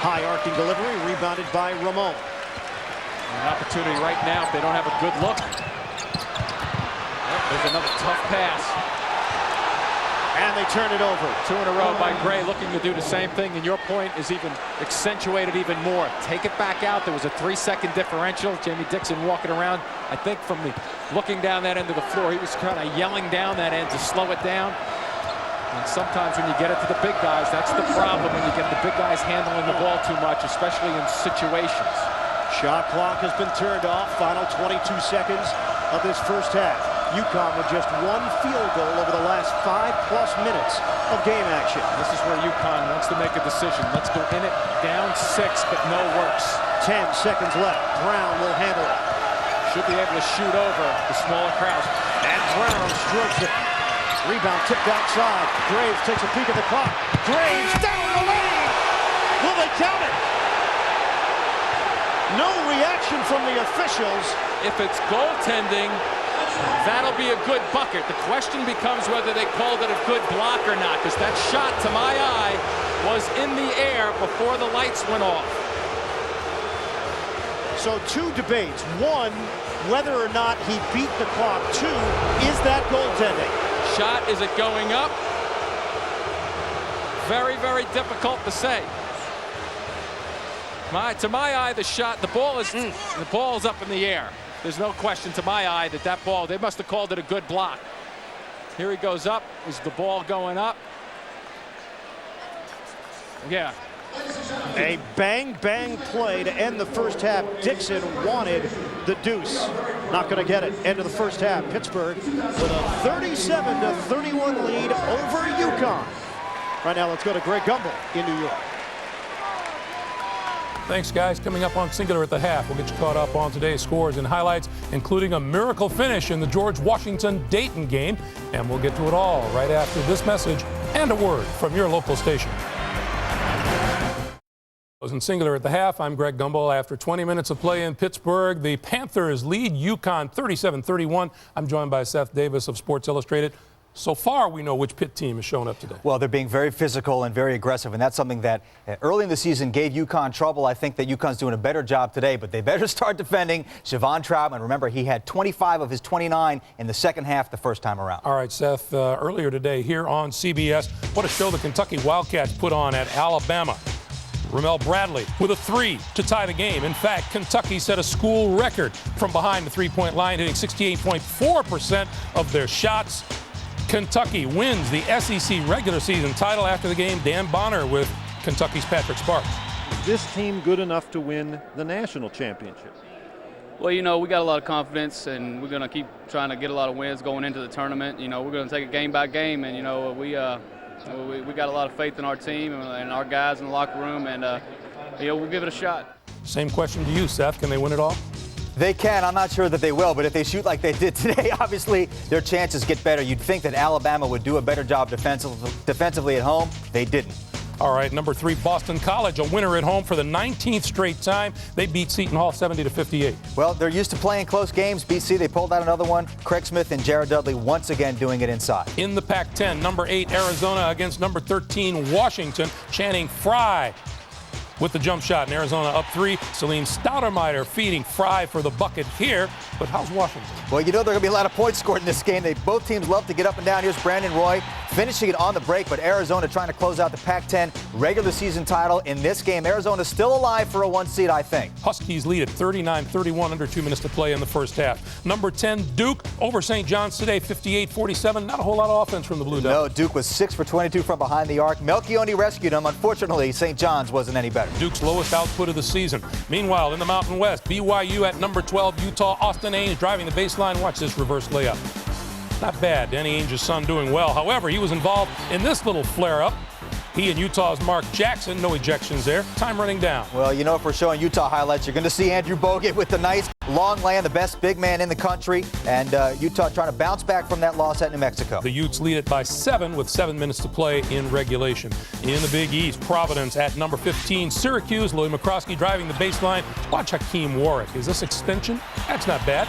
High arcing delivery, rebounded by Ramon. An opportunity right now if they don't have a good look. There's another tough pass. And they turn it over. 2 in a row by Gray, looking to do the same thing, and your point is even accentuated even more. Take it back out. There was a 3-second differential. Jamie Dixon walking around. I think from the looking down that end of the floor, he was kind of yelling down that end to slow it down. And sometimes when you get it to the big guys, that's the problem, when you get the big guys handling the ball too much, especially in situations. Shot clock has been turned off. Final 22 seconds of this first half. UConn with just one field goal over the last 5+ minutes of game action. This is where UConn wants to make a decision. Let's go in it, down 6, but no worse. 10 seconds left. Brown will handle it. Should be able to shoot over the smaller crowd. And Brown strokes it. Rebound tipped outside. Graves takes a peek at the clock. Graves down the lane. Will they count it? No reaction from the officials. If it's goaltending, that'll be a good bucket. The question becomes whether they called it a good block or not, because that shot, to my eye, was in the air before the lights went off. So 2 debates. 1, whether or not he beat the clock. 2, is that goaltending? Shot, is it going up? Very, very difficult to say. To my eye, the shot, the ball is up in the air. There's no question to my eye that ball, they must have called it a good block. Here he goes up. Is the ball going up? Yeah. A bang-bang play to end the first half. Dixon wanted the deuce. Not going to get it. End of the first half. Pittsburgh with a 37-31 lead over UConn. Right now, let's go to Greg Gumbel in New York. Thanks, guys. Coming up on Singular at the half, we'll get you caught up on today's scores and highlights, including a miracle finish in the George Washington-Dayton game. And we'll get to it all right after this message and a word from your local station. In Singular at the half, I'm Greg Gumbel. After 20 minutes of play in Pittsburgh, the Panthers lead UConn 37-31. I'm joined by Seth Davis of Sports Illustrated. So far, we know which Pitt team is showing up today. Well, they're being very physical and very aggressive, and that's something that early in the season gave UConn trouble. I think that UConn's doing a better job today, but they better start defending. Siobhan Troutman, remember, he had 25 of his 29 in the second half the first time around. All right, Seth, earlier today here on CBS, what a show the Kentucky Wildcats put on at Alabama. Ramel Bradley with a 3 to tie the game. In fact, Kentucky set a school record from behind the three-point line, hitting 68.4% of their shots. Kentucky wins the SEC regular season title. After the game, Dan Bonner with Kentucky's Patrick Sparks. Is this team good enough to win the national championship? Well, you know, we got a lot of confidence, and we're going to keep trying to get a lot of wins going into the tournament. You know, we're going to take it game by game, and, you know, we got a lot of faith in our team and our guys in the locker room, and, you know, we'll give it a shot. Same question to you, Seth. Can they win it all? They can. I'm not sure that they will, but if they shoot like they did today, obviously their chances get better. You'd think that Alabama would do a better job defensively at home. They didn't. All right, number 3, Boston College, a winner at home for the 19th straight time. They beat Seton Hall 70-58. Well, they're used to playing close games. BC, they pulled out another one. Craig Smith and Jared Dudley once again doing it inside. In the Pac-10, number 8, Arizona against number 13, Washington. Channing Frye with the jump shot, and Arizona up 3. Celine Stoutermeyer feeding Frye for the bucket here. But how's Washington? Well, you know there are going to be a lot of points scored in this game. Both teams love to get up and down. Here's Brandon Roy finishing it on the break, but Arizona trying to close out the Pac-10 regular season title in this game. Arizona's still alive for a 1 seed, I think. Huskies lead at 39-31, under 2 minutes to play in the first half. Number 10, Duke over St. John's today, 58-47. Not a whole lot of offense from the Blue Devils. No, Duke was 6 for 22 from behind the arc. Melchione rescued him. Unfortunately, St. John's wasn't any better. Duke's lowest output of the season. Meanwhile, in the Mountain West, BYU at number 12, Utah. Austin Ames driving the baseline. Watch this reverse layup. Not bad. Danny Ainge's son doing well. However, he was involved in this little flare-up. He and Utah's Mark Jackson, no ejections there. Time running down. Well, you know, if we're showing Utah highlights, you're going to see Andrew Bogut with the nice long land, the best big man in the country, and Utah trying to bounce back from that loss at New Mexico. The Utes lead it by 7 with 7 minutes to play in regulation. In the Big East, Providence at number 15, Syracuse. Louis McCroskey driving the baseline. Watch Hakeem Warwick. Is this extension? That's not bad.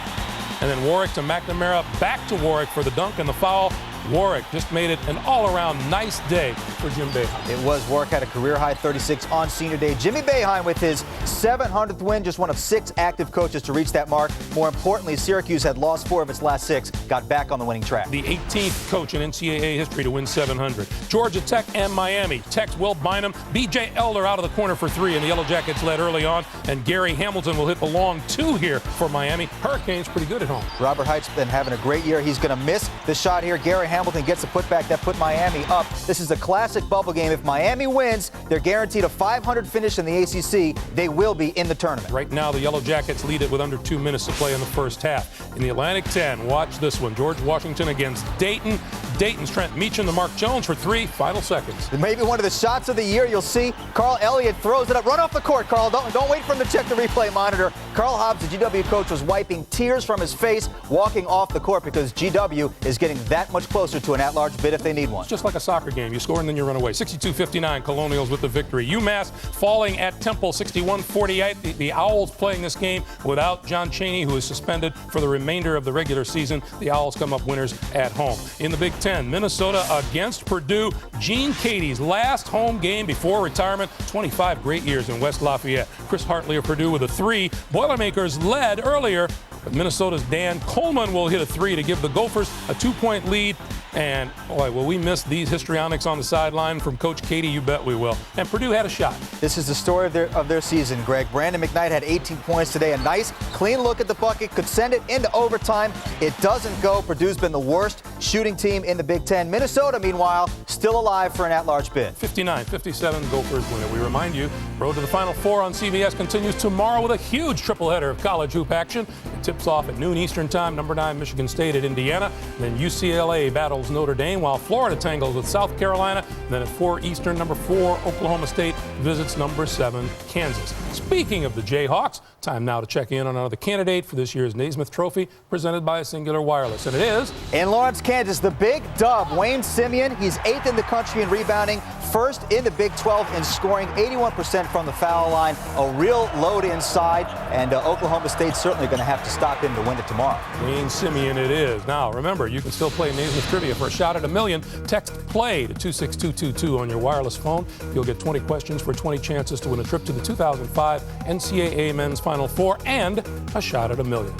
And then Warwick to McNamara, back to Warwick for the dunk and the foul. Warwick just made it an all-around nice day for Jim Boeheim. It was. Warwick had a career-high 36 on senior day. Jimmy Boeheim with his 700th win, just one of 6 active coaches to reach that mark. More importantly, Syracuse had lost 4 of its last 6, got back on the winning track. The 18th coach in NCAA history to win 700. Georgia Tech and Miami. Tech's Will Bynum, B.J. Elder out of the corner for 3, and the Yellow Jackets led early on. And Gary Hamilton will hit the long 2 here for Miami. Hurricanes pretty good at home. Robert Height's been having a great year. He's going to miss the shot here. Gary Hamilton gets a putback that put Miami up. This is a classic bubble game. If Miami wins, they're guaranteed a 500 finish in the ACC. They will be in the tournament. Right now, the Yellow Jackets lead it with under 2 minutes to play in the first half. In the Atlantic 10, watch this one. George Washington against Dayton. Dayton's Trent Meacham to Mark Jones for 3 final seconds. Maybe one of the shots of the year. You'll see Carl Elliott throws it up. Run off the court, Carl. Don't wait for him to check the replay monitor. Carl Hobbs, the GW coach, was wiping tears from his face walking off the court because GW is getting that much closer to an at-large bid if they need one. It's just like a soccer game. You score and then you run away. 62-59, Colonials with the victory. UMass falling at Temple, 61-48. The Owls playing this game without John Chaney, who is suspended for the remainder of the regular season. The Owls come up winners at home. In the Big Ten, Minnesota against Purdue. Gene Katie's last home game before retirement. 25 great years in West Lafayette. Chris Hartley of Purdue with a 3. Boilermakers led earlier, but Minnesota's Dan Coleman will hit a 3 to give the Gophers a 2-point lead. And boy, will we miss these histrionics on the sideline from Coach Katie? You bet we will. And Purdue had a shot. This is the story of their season, Greg. Brandon McKnight had 18 points today. A nice, clean look at the bucket. Could send it into overtime. It doesn't go. Purdue's been the worst shooting team in the Big Ten. Minnesota, meanwhile, still alive for an at-large bid. 59-57, Gophers win it. We remind you, road to the Final Four on CBS continues tomorrow with a huge triple-header of college hoop action. It tips off at noon Eastern time. Number 9, Michigan State at Indiana. And then UCLA battles Notre Dame, while Florida tangles with South Carolina. And then at 4 Eastern, number 4, Oklahoma State visits number 7, Kansas. Speaking of the Jayhawks, time now to check in on another candidate for this year's Naismith Trophy, presented by Singular Wireless. And it is... in Lawrence, Kansas, the big dub, Wayne Simeon. He's 8th in the country in rebounding, 1st in the Big 12 in scoring, 81% from the foul line. A real load inside, and Oklahoma State's certainly going to have to stop him to win it tomorrow. Wayne Simeon it is. Now, remember, you can still play Naismith Trivia for a shot at $1 million. Text PLAY to 26222 on your wireless phone. You'll get 20 questions for 20 chances to win a trip to the 2005 NCAA Men's Final Four and a shot at $1 million.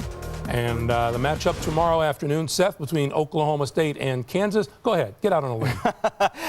And the matchup tomorrow afternoon, Seth, between Oklahoma State and Kansas. Go ahead, get out on a limb.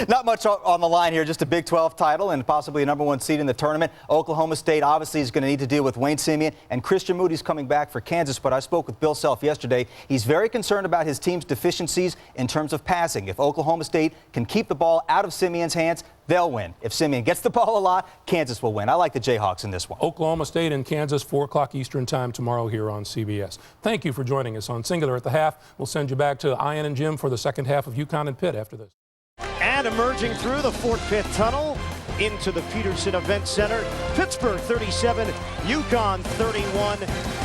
Not much on the line here, just a Big 12 title and possibly a number 1 seed in the tournament. Oklahoma State obviously is going to need to deal with Wayne Simeon, and Christian Moody's coming back for Kansas. But I spoke with Bill Self yesterday. He's very concerned about his team's deficiencies in terms of passing. If Oklahoma State can keep the ball out of Simeon's hands, they'll win. If Simeon gets the ball a lot, Kansas will win. I like the Jayhawks in this one. Oklahoma State and Kansas, 4 o'clock Eastern time tomorrow here on CBS. Thank you for joining us on Singular at the half. We'll send you back to Ian and Jim for the second half of UConn and Pitt after this. And emerging through the Fort Pitt Tunnel into the Peterson Event Center, Pittsburgh 37, UConn 31.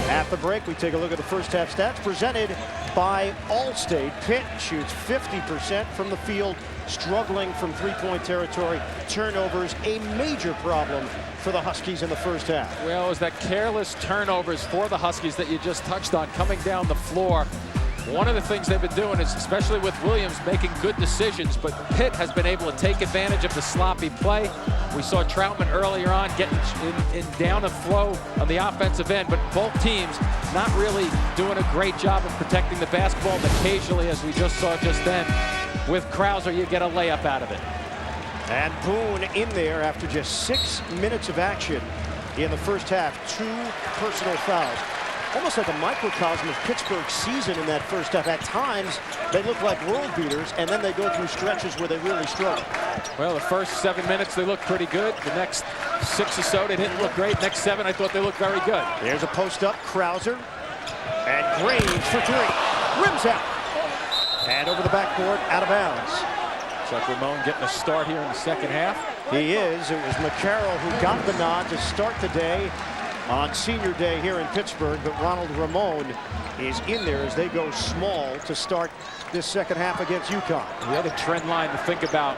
At the break, we take a look at the first half stats presented by Allstate. Pitt shoots 50% from the field, struggling from three-point territory. Turnovers, a major problem for the Huskies in the first half. Well, it was that careless turnovers for the Huskies that you just touched on coming down the floor. One of the things they've been doing is, especially with Williams, making good decisions, but Pitt has been able to take advantage of the sloppy play. We saw Troutman earlier on getting in down a flow on the offensive end, but both teams not really doing a great job of protecting the basketball. And occasionally, as we just saw just then, with Krauser, you get a layup out of it. And Boone in there after just 6 minutes of action in the first half. 2 personal fouls. Almost like a microcosm of Pittsburgh's season in that first half. At times, they look like world beaters, and then they go through stretches where they really struggle. Well, the first 7 minutes, they looked pretty good. The next 6 or so, they didn't look great. Next 7, I thought they looked very good. There's a post-up, Krauser. And Graves for 3. Rims out. And over the backboard, out of bounds. Looks like Ramon getting a start here in the second half. He is. It was McCarroll who got the nod to start the day on senior day here in Pittsburgh, but Ronald Ramon is in there as they go small to start this second half against UConn. We had a trend line to think about.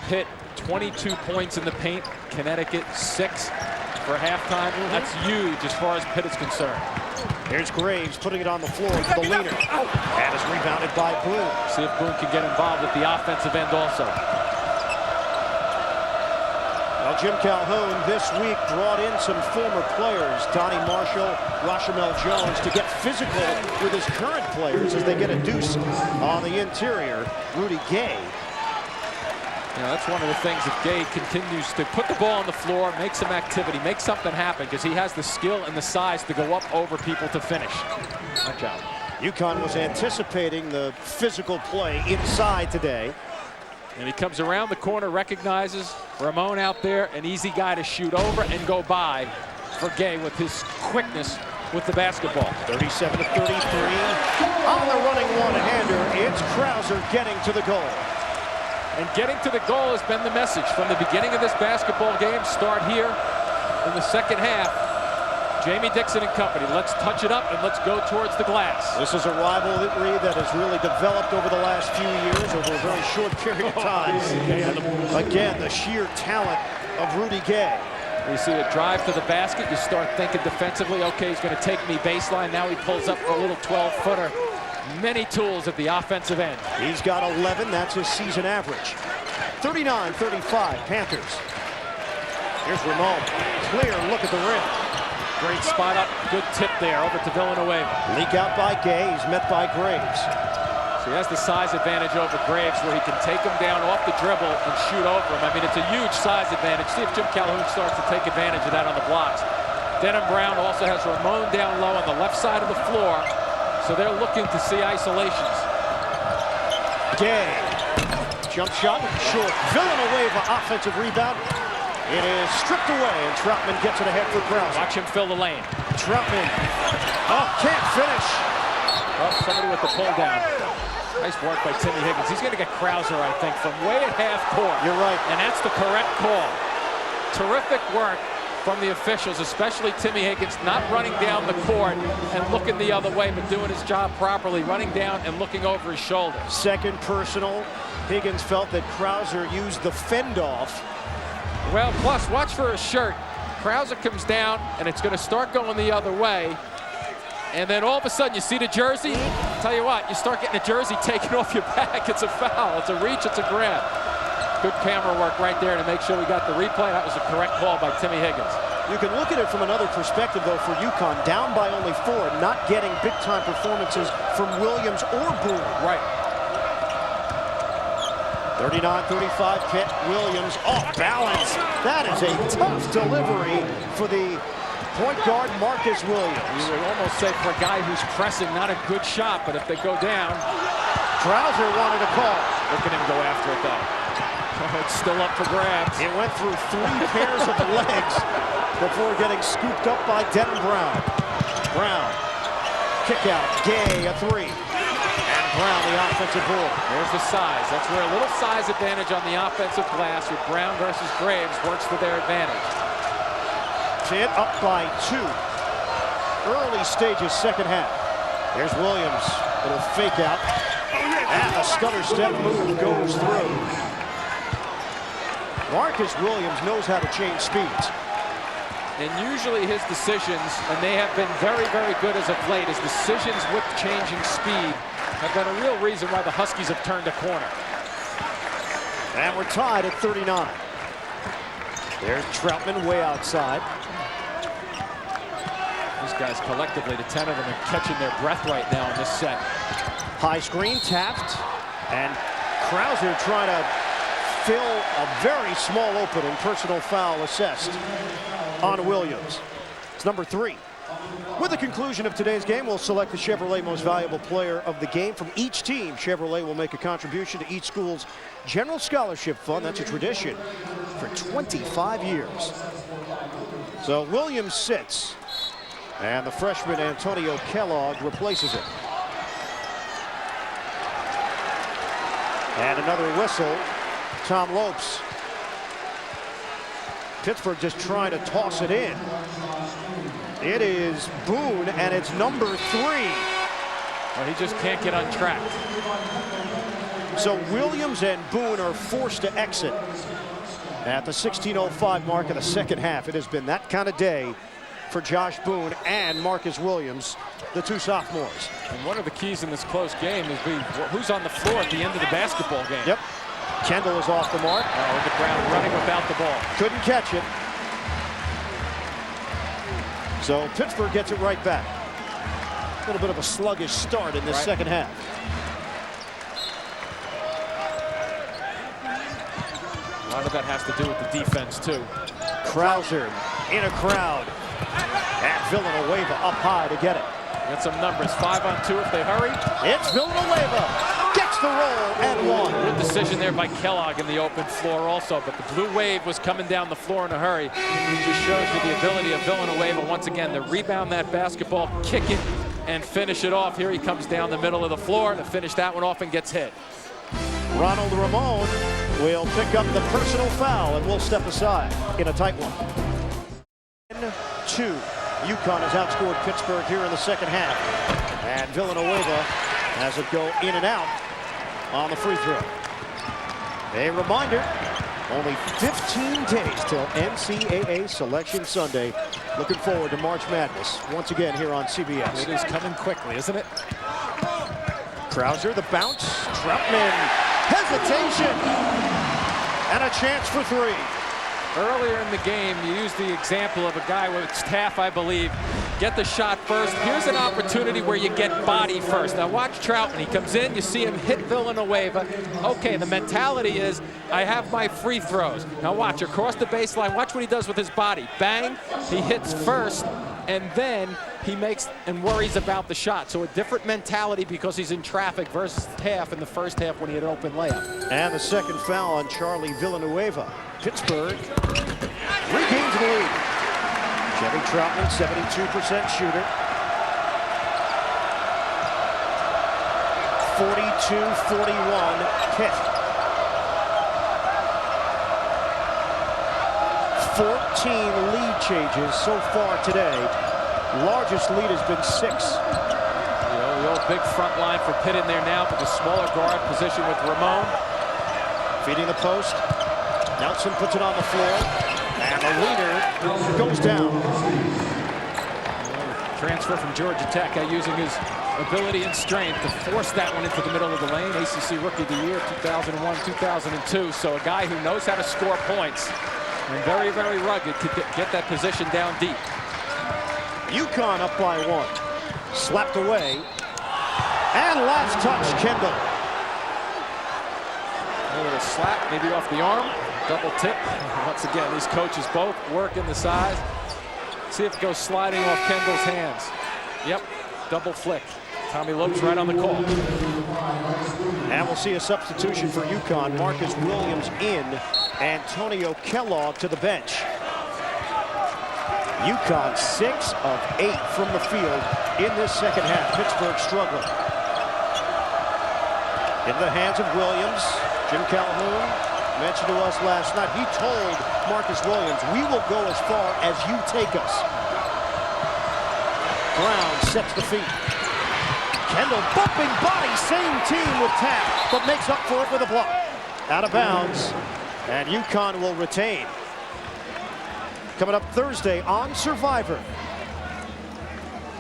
Pitt, 22 points in the paint. Connecticut, 6 for halftime. That's huge as far as Pitt is concerned. Here's Graves putting it on the floor for the leaner. And it's rebounded by Boone. See if Boone can get involved at the offensive end also. Well, Jim Calhoun this week brought in some former players, Donnie Marshall, Rashamel Jones, to get physical with his current players as they get a deuce on the interior. Rudy Gay. You know, that's one of the things if Gay continues to put the ball on the floor, make some activity, make something happen, because he has the skill and the size to go up over people to finish. Good job. UConn was anticipating the physical play inside today. And he comes around the corner, recognizes Ramon out there, an easy guy to shoot over and go by for Gay with his quickness with the basketball. 37 to 33. On the running one-hander, it's Krauser getting to the goal. And getting to the goal has been the message from the beginning of this basketball game. Start here in the second half. Jamie Dixon and company, let's touch it up and let's go towards the glass. This is a rivalry that has really developed over the last few years, over a very short period of time. Again, the sheer talent of Rudy Gay. You see a drive to the basket, you start thinking defensively, okay, he's going to take me baseline. Now he pulls up for a little 12-footer. Many tools at the offensive end. He's got 11, that's his season average. 39-35, Panthers. Here's Ramon, clear look at the rim. Great spot up, good tip there over to Villanueva. Leak out by Gay, he's met by Graves. So he has the size advantage over Graves where he can take him down off the dribble and shoot over him. I mean, it's a huge size advantage. See if Jim Calhoun starts to take advantage of that on the blocks. Denham Brown also has Ramon down low on the left side of the floor. So they're looking to see isolations. Gay, jump shot, short. Villanueva, offensive rebound. It is stripped away, and Troutman gets it ahead for Krauser. Watch him fill the lane. Troutman, oh, can't finish. Oh, somebody with the pull down. Nice work by Timmy Higgins. He's going to get Krauser, I think, from way at half court. You're right. And that's the correct call. Terrific work from the officials, especially Timmy Higgins, not running down the court and looking the other way, but doing his job properly, running down and looking over his shoulder. Second personal. Higgins felt that Krauser used the fend-off. Well, plus, watch for his shirt. Krauser comes down, and it's going to start going the other way. And then all of a sudden, you see the jersey? Tell you what, you start getting a jersey taken off your back. It's a foul. It's a reach. It's a grab. Good camera work right there to make sure we got the replay. That was a correct call by Timmy Higgins. You can look at it from another perspective, though, for UConn. Down by only 4, not getting big-time performances from Williams or Boone. Right. 39-35, Pitt, Williams, off balance. That is a tough delivery for the point guard, Marcus Williams. You would almost say for a guy who's pressing, not a good shot, but if they go down. Krauser wanted a call. Look at him go after it, though. Oh, it's still up for grabs. It went through 3 pairs of legs before getting scooped up by Denham Brown. Brown, kick out, Gay, a 3. Brown, the offensive board. There's the size. That's where a little size advantage on the offensive glass with Brown versus Graves works for their advantage. Pitt up by 2. Early stages, second half. There's Williams. Little fake out. And the stutter step move goes through. Marcus Williams knows how to change speeds. And usually his decisions, and they have been very, very good as of late, his decisions with changing speed have been a real reason why the Huskies have turned a corner. And we're tied at 39. There's Troutman way outside. These guys collectively, the 10 of them, are catching their breath right now in this set. High screen, tapped, and Krauser trying to fill a very small opening. Personal foul assessed on Williams. It's number 3. With the conclusion of today's game, we'll select the Chevrolet Most Valuable Player of the Game. From each team, Chevrolet will make a contribution to each school's General Scholarship Fund. That's a tradition for 25 years. So Williams sits, and the freshman Antonio Kellogg replaces him. And another whistle. Tom Lopes. Pittsburgh just trying to toss it in. It is Boone, and it's number 3. Well, he just can't get untracked. So Williams and Boone are forced to exit at the 16:05 mark of the second half. It has been that kind of day for Josh Boone and Marcus Williams, the 2 sophomores. And one of the keys in this close game is who's on the floor at the end of the basketball game. Yep. Kendall is off the mark. Oh, the ground running without the ball. Couldn't catch it. So Pittsburgh gets it right back. A little bit of a sluggish start in this second half. A lot of that has to do with the defense, too. Krauser in a crowd. And Villanueva up high to get it. Got some numbers, 5-on-2 if they hurry. It's Villanueva. Gets the roll and one. Good decision there by Kellogg in the open floor also, but the blue wave was coming down the floor in a hurry. It just shows you the ability of Villanueva once again to rebound that basketball, kick it, and finish it off. Here he comes down the middle of the floor to finish that one off and gets hit. Ronald Ramon will pick up the personal foul and will step aside in a tight one. 10-2. UConn has outscored Pittsburgh here in the second half. And Villanueva has it go in and out on the free throw. A reminder, only 15 days till NCAA Selection Sunday. Looking forward to March Madness once again here on CBS. It is coming quickly, isn't it? Krauser, the bounce. Troutman, hesitation. And a chance for three. Earlier in the game, you used the example of a guy with Taff, I believe, get the shot first. Here's an opportunity where you get body first. Now watch Troutman. He comes in, you see him hit Villanueva. Okay, the mentality is, I have my free throws. Now watch, across the baseline, watch what he does with his body. Bang, he hits first, and then he makes and worries about the shot. So a different mentality because he's in traffic versus Taff in the first half when he had an open layup. And the second foul on Charlie Villanueva. Pittsburgh regains the lead. Chevy Troutman, 72% shooter. 42-41 Pitt. 14 lead changes so far today. Largest lead has been 6. You know, the old big front line for Pitt in there now, but the smaller guard position with Ramon. Feeding the post. Nelson puts it on the floor, and the leader goes down. Transfer from Georgia Tech, using his ability and strength to force that one into the middle of the lane. ACC Rookie of the Year, 2001, 2002. So a guy who knows how to score points and very, very rugged to get that position down deep. UConn up by 1. Slapped away. And last touch, Kendall. A little slap, maybe off the arm. Double tip. Once again, these coaches both working the size. See if it goes sliding off Kendall's hands. Yep, double flick. Tommy Lopes right on the call. And we'll see a substitution for UConn. Marcus Williams in. Antonio Kellogg to the bench. UConn 6 of 8 from the field in this second half. Pittsburgh struggling. In the hands of Williams. Jim Calhoun mentioned to us last night, he told Marcus Williams, we will go as far as you take us. Brown sets the feet. Kendall bumping body, same team with Taft, but makes up for it with a block. Out of bounds, and UConn will retain. Coming up Thursday on Survivor.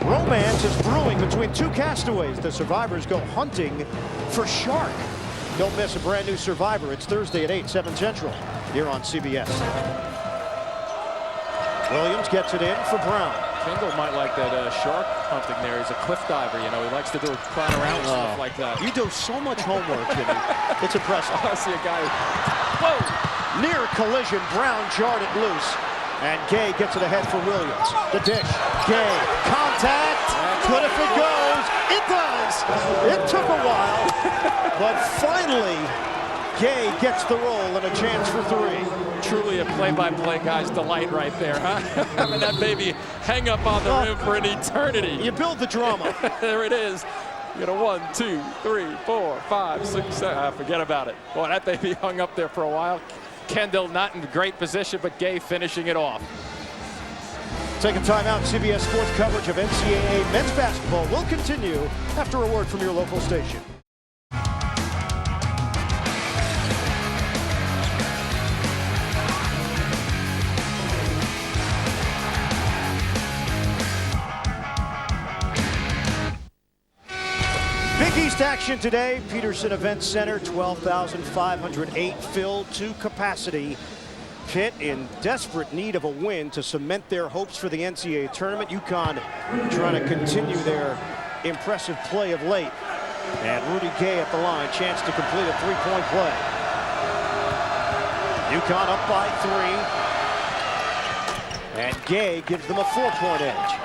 Romance is brewing between two castaways. The survivors go hunting for shark. Don't miss a brand new Survivor. It's Thursday at 8, 7 Central, here on CBS. Williams gets it in for Brown. Kendall might like that shark hunting there. He's a cliff diver, you know. He likes to do climb around and stuff like that. You do so much homework, Jimmy. It's impressive. I see a guy. Whoa! Near collision, Brown jarred it loose. And Gay gets it ahead for Williams. The dish. Gay. Contact. Good if it goes. It does. It took a while. But finally, Gay gets the roll and a chance for 3. Truly a play-by-play guy's delight right there, huh? Having that baby hang up on the rim for an eternity. You build the drama. There it is. You got a 1, 2, 3, 4, 5, 6, 7. Forget about it. Boy, that baby hung up there for a while. Kendall not in great position, but Gay finishing it off. Taking time out, CBS Sports coverage of NCAA men's basketball will continue after a word from your local station. Big East action today. Peterson Event Center, 12,508 filled to capacity. Pitt in desperate need of a win to cement their hopes for the NCAA tournament. UConn trying to continue their impressive play of late. And Rudy Gay at the line, chance to complete a three-point play. UConn up by 3. And Gay gives them a 4-point edge.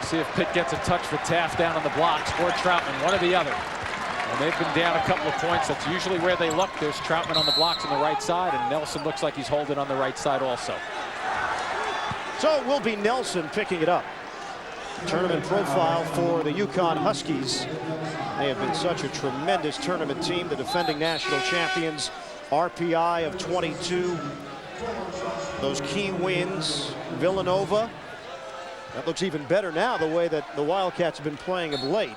See if Pitt gets a touch for Taft down on the blocks or Troutman, one or the other. And they've been down a couple of points. That's usually where they look. There's Troutman on the blocks on the right side, and Nelson looks like he's holding on the right side also. So it will be Nelson picking it up. Tournament profile for the UConn Huskies. They have been such a tremendous tournament team, the defending national champions. RPI of 22. Those key wins. Villanova. That looks even better now, the way that the Wildcats have been playing of late.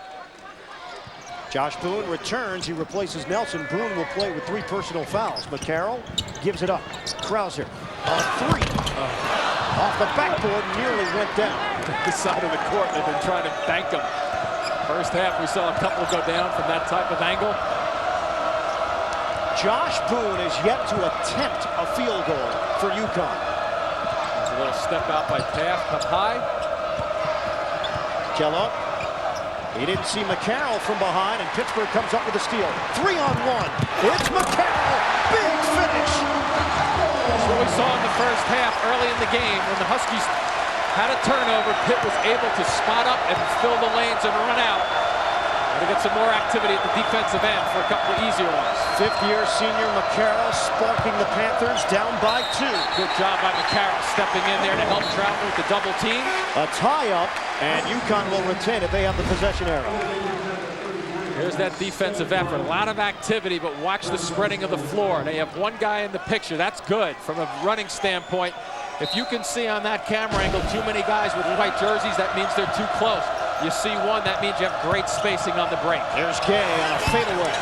Josh Boone returns. He replaces Nelson. Boone will play with 3 personal fouls. McCarroll gives it up. Krauser on 3. Off the backboard, nearly went down. The side of the court, they've been trying to bank him. First half, we saw a couple go down from that type of angle. Josh Boone is yet to attempt a field goal for UConn. There's a little step out by Taft, up high. Kellogg. He didn't see McCarroll from behind, and Pittsburgh comes up with a steal. 3-on-1. It's McCarroll. Big finish. That's what we saw in the first half early in the game when the Huskies had a turnover. Pitt was able to spot up and fill the lanes and run out. To get some more activity at the defensive end for a couple of easier ones. Fifth-year senior McCarroll sparking the Panthers down by 2. Good job by McCarroll stepping in there to help Troutman with the double team. A tie-up, and UConn will retain it. They have the possession arrow. Here's that defensive effort. A lot of activity, but watch the spreading of the floor. They have one guy in the picture. That's good from a running standpoint. If you can see on that camera angle too many guys with white jerseys, that means they're too close. You see one, that means you have great spacing on the break. There's Gay on a fadeaway.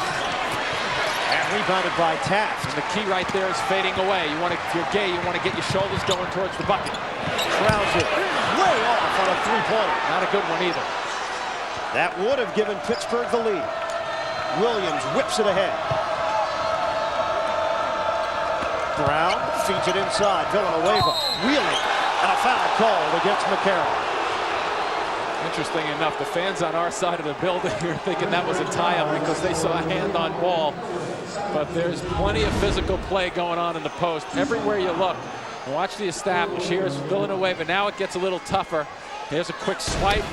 And rebounded by Taft. And the key right there is fading away. You want to, if you're Gay, you want to get your shoulders going towards the bucket. Krause way off on a 3-pointer. Not a good one either. That would have given Pittsburgh the lead. Williams whips it ahead. Brown feeds it inside. Villanueva wheeling, and a foul called against McCarroll. Interesting enough, the fans on our side of the building are thinking that was a tie-up because they saw a hand on ball. But there's plenty of physical play going on in the post. Everywhere you look, watch the establish. Here's Villanueva. Now it gets a little tougher. Here's a quick swipe.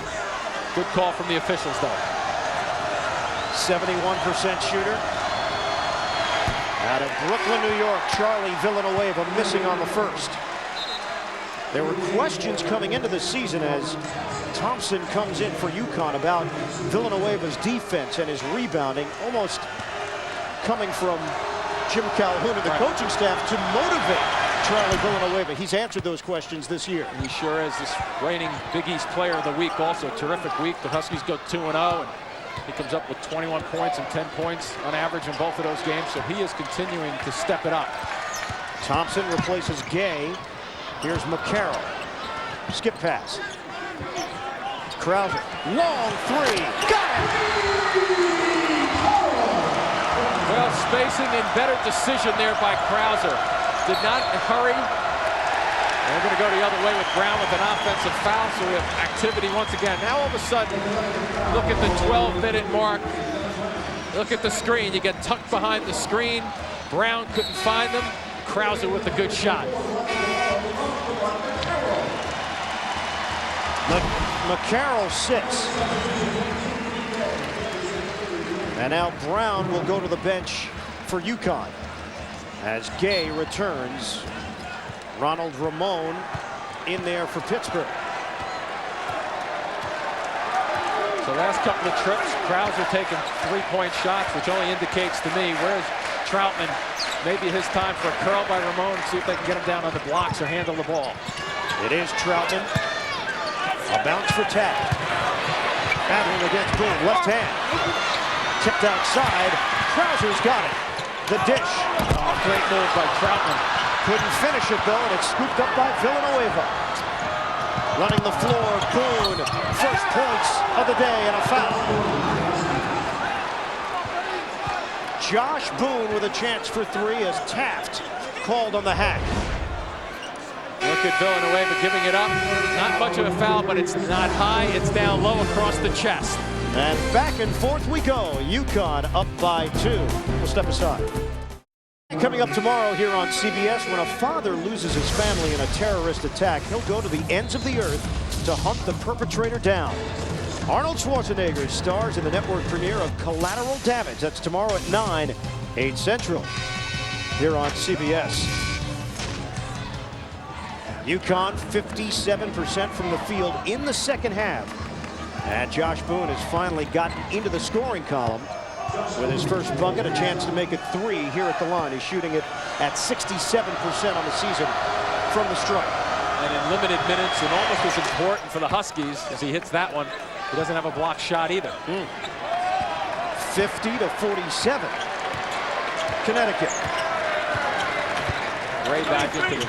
Good call from the officials, though. 71% shooter. Out of Brooklyn, New York, Charlie Villanueva missing on the first. There were questions coming into the season as Thompson comes in for UConn about Villanueva's defense and his rebounding, almost coming from Jim Calhoun and the coaching staff to motivate Charlie Villanueva. He's answered those questions this year. He sure is. This reigning Big East Player of the Week also. Terrific week. The Huskies go 2-0, and he comes up with 21 points and 10 points on average in both of those games, so he is continuing to step it up. Thompson replaces Gay. Here's McCarroll. Skip pass. Krause. Long 3. Got it! Well, spacing and better decision there by Krause. Did not hurry. And we're going to go the other way with Brown with an offensive foul, so we have activity once again. Now all of a sudden, look at the 12-minute mark. Look at the screen. You get tucked behind the screen. Brown couldn't find them. Krause with a good shot. McCarroll sits. And now Brown will go to the bench for UConn as Gay returns. Ronald Ramon in there for Pittsburgh. So last couple of trips, Krause taking 3-point shots, which only indicates to me where's Troutman. Maybe his time for a curl by Ramon, see if they can get him down on the blocks or handle the ball. It is Troutman. A bounce for Taft. Battling against Boone. Left hand. Tipped outside. Krauser's got it. The dish. Oh, great move by Troutman. Couldn't finish it though, and it's scooped up by Villanueva. Running the floor, Boone. First points of the day and a foul. Josh Boone with a chance for 3 as Taft called on the hack. Look at Villanueva giving it up. Not much of a foul, but it's not high. It's down low across the chest. And back and forth we go. UConn up by 2. We'll step aside. Coming up tomorrow here on CBS, when a father loses his family in a terrorist attack, he'll go to the ends of the earth to hunt the perpetrator down. Arnold Schwarzenegger stars in the network premiere of Collateral Damage. That's tomorrow at 9, 8 Central, here on CBS. UConn 57% from the field in the second half. And Josh Boone has finally gotten into the scoring column with his first bucket, a chance to make it 3 here at the line. He's shooting it at 67% on the season from the stripe. And in limited minutes, and almost as important for the Huskies as he hits that one, he doesn't have a block shot either. 50-47. Connecticut. Gray back into the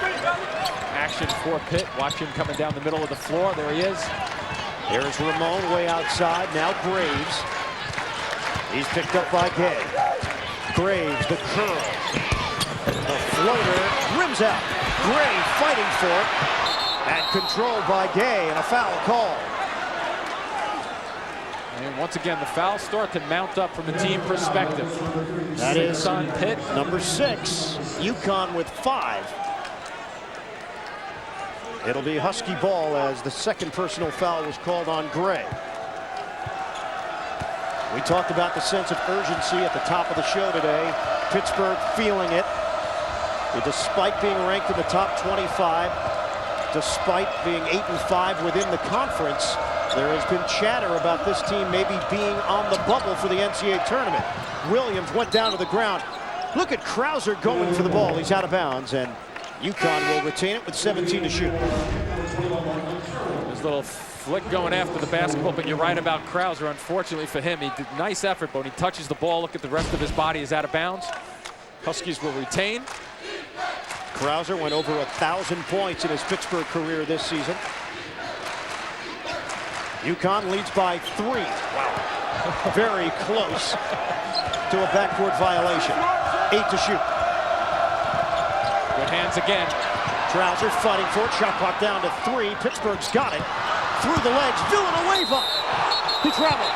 action for Pitt. Watch him coming down the middle of the floor. There he is. There's Ramon way outside. Now Graves. He's picked up by Gay. Graves, the curl. The floater rims out. Gray fighting for it. And controlled by Gay, and a foul call. And once again, the fouls start to mount up from a team perspective. That is on Pitt. Number 6. UConn with 5. It'll be Husky ball as the second personal foul was called on Gray. We talked about the sense of urgency at the top of the show today. Pittsburgh feeling it. Despite being ranked in the top 25, despite being 8-5 within the conference, there has been chatter about this team maybe being on the bubble for the NCAA tournament. Williams went down to the ground. Look at Krauser going for the ball. He's out of bounds, and UConn will retain it with 17 to shoot. There's a little flick going after the basketball, but you're right about Krauser. Unfortunately for him, he did a nice effort, but when he touches the ball, look at the rest of his body is out of bounds. Huskies will retain. Krauser went over 1,000 points in his Pittsburgh career this season. UConn leads by 3. Wow. Very close to a backcourt violation. 8 to shoot. Good hands again. Krauser fighting for it. Shot clock down to 3. Pittsburgh's got it. Through the legs. Villanueva. He traveled.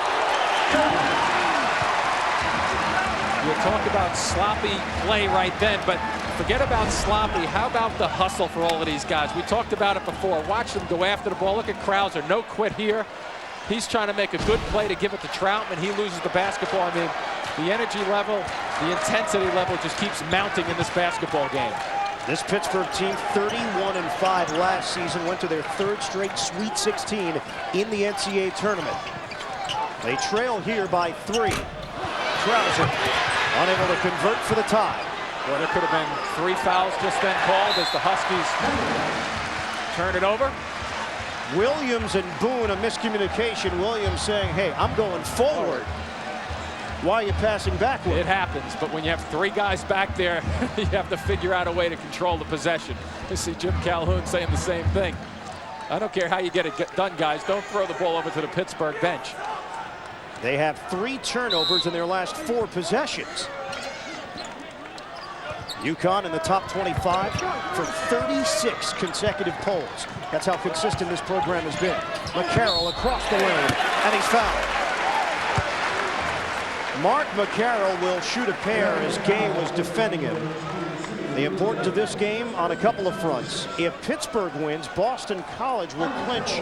We'll talk about sloppy play right then, but forget about sloppy. How about the hustle for all of these guys? We talked about it before. Watch them go after the ball. Look at Krauser. No quit here. He's trying to make a good play to give it to Troutman. He loses the basketball. I mean, the energy level, the intensity level just keeps mounting in this basketball game. This Pittsburgh team, 31-5 last season, went to their 3rd straight Sweet 16 in the NCAA tournament. They trail here by 3. Krauser unable to convert for the tie. Well, there could have been 3 fouls just then called as the Huskies turn it over. Williams and Boone, a miscommunication. Williams saying, hey, I'm going forward. Why are you passing backward? It happens, but when you have 3 guys back there, you have to figure out a way to control the possession. You see Jim Calhoun saying the same thing. I don't care how you get it done, guys. Don't throw the ball over to the Pittsburgh bench. They have 3 turnovers in their last 4 possessions. UConn in the top 25 for 36 consecutive polls. That's how consistent this program has been. McCarroll across the lane, and he's fouled. Mark McCarroll will shoot a pair as Gay was defending him. The importance of this game on a couple of fronts. If Pittsburgh wins, Boston College will clinch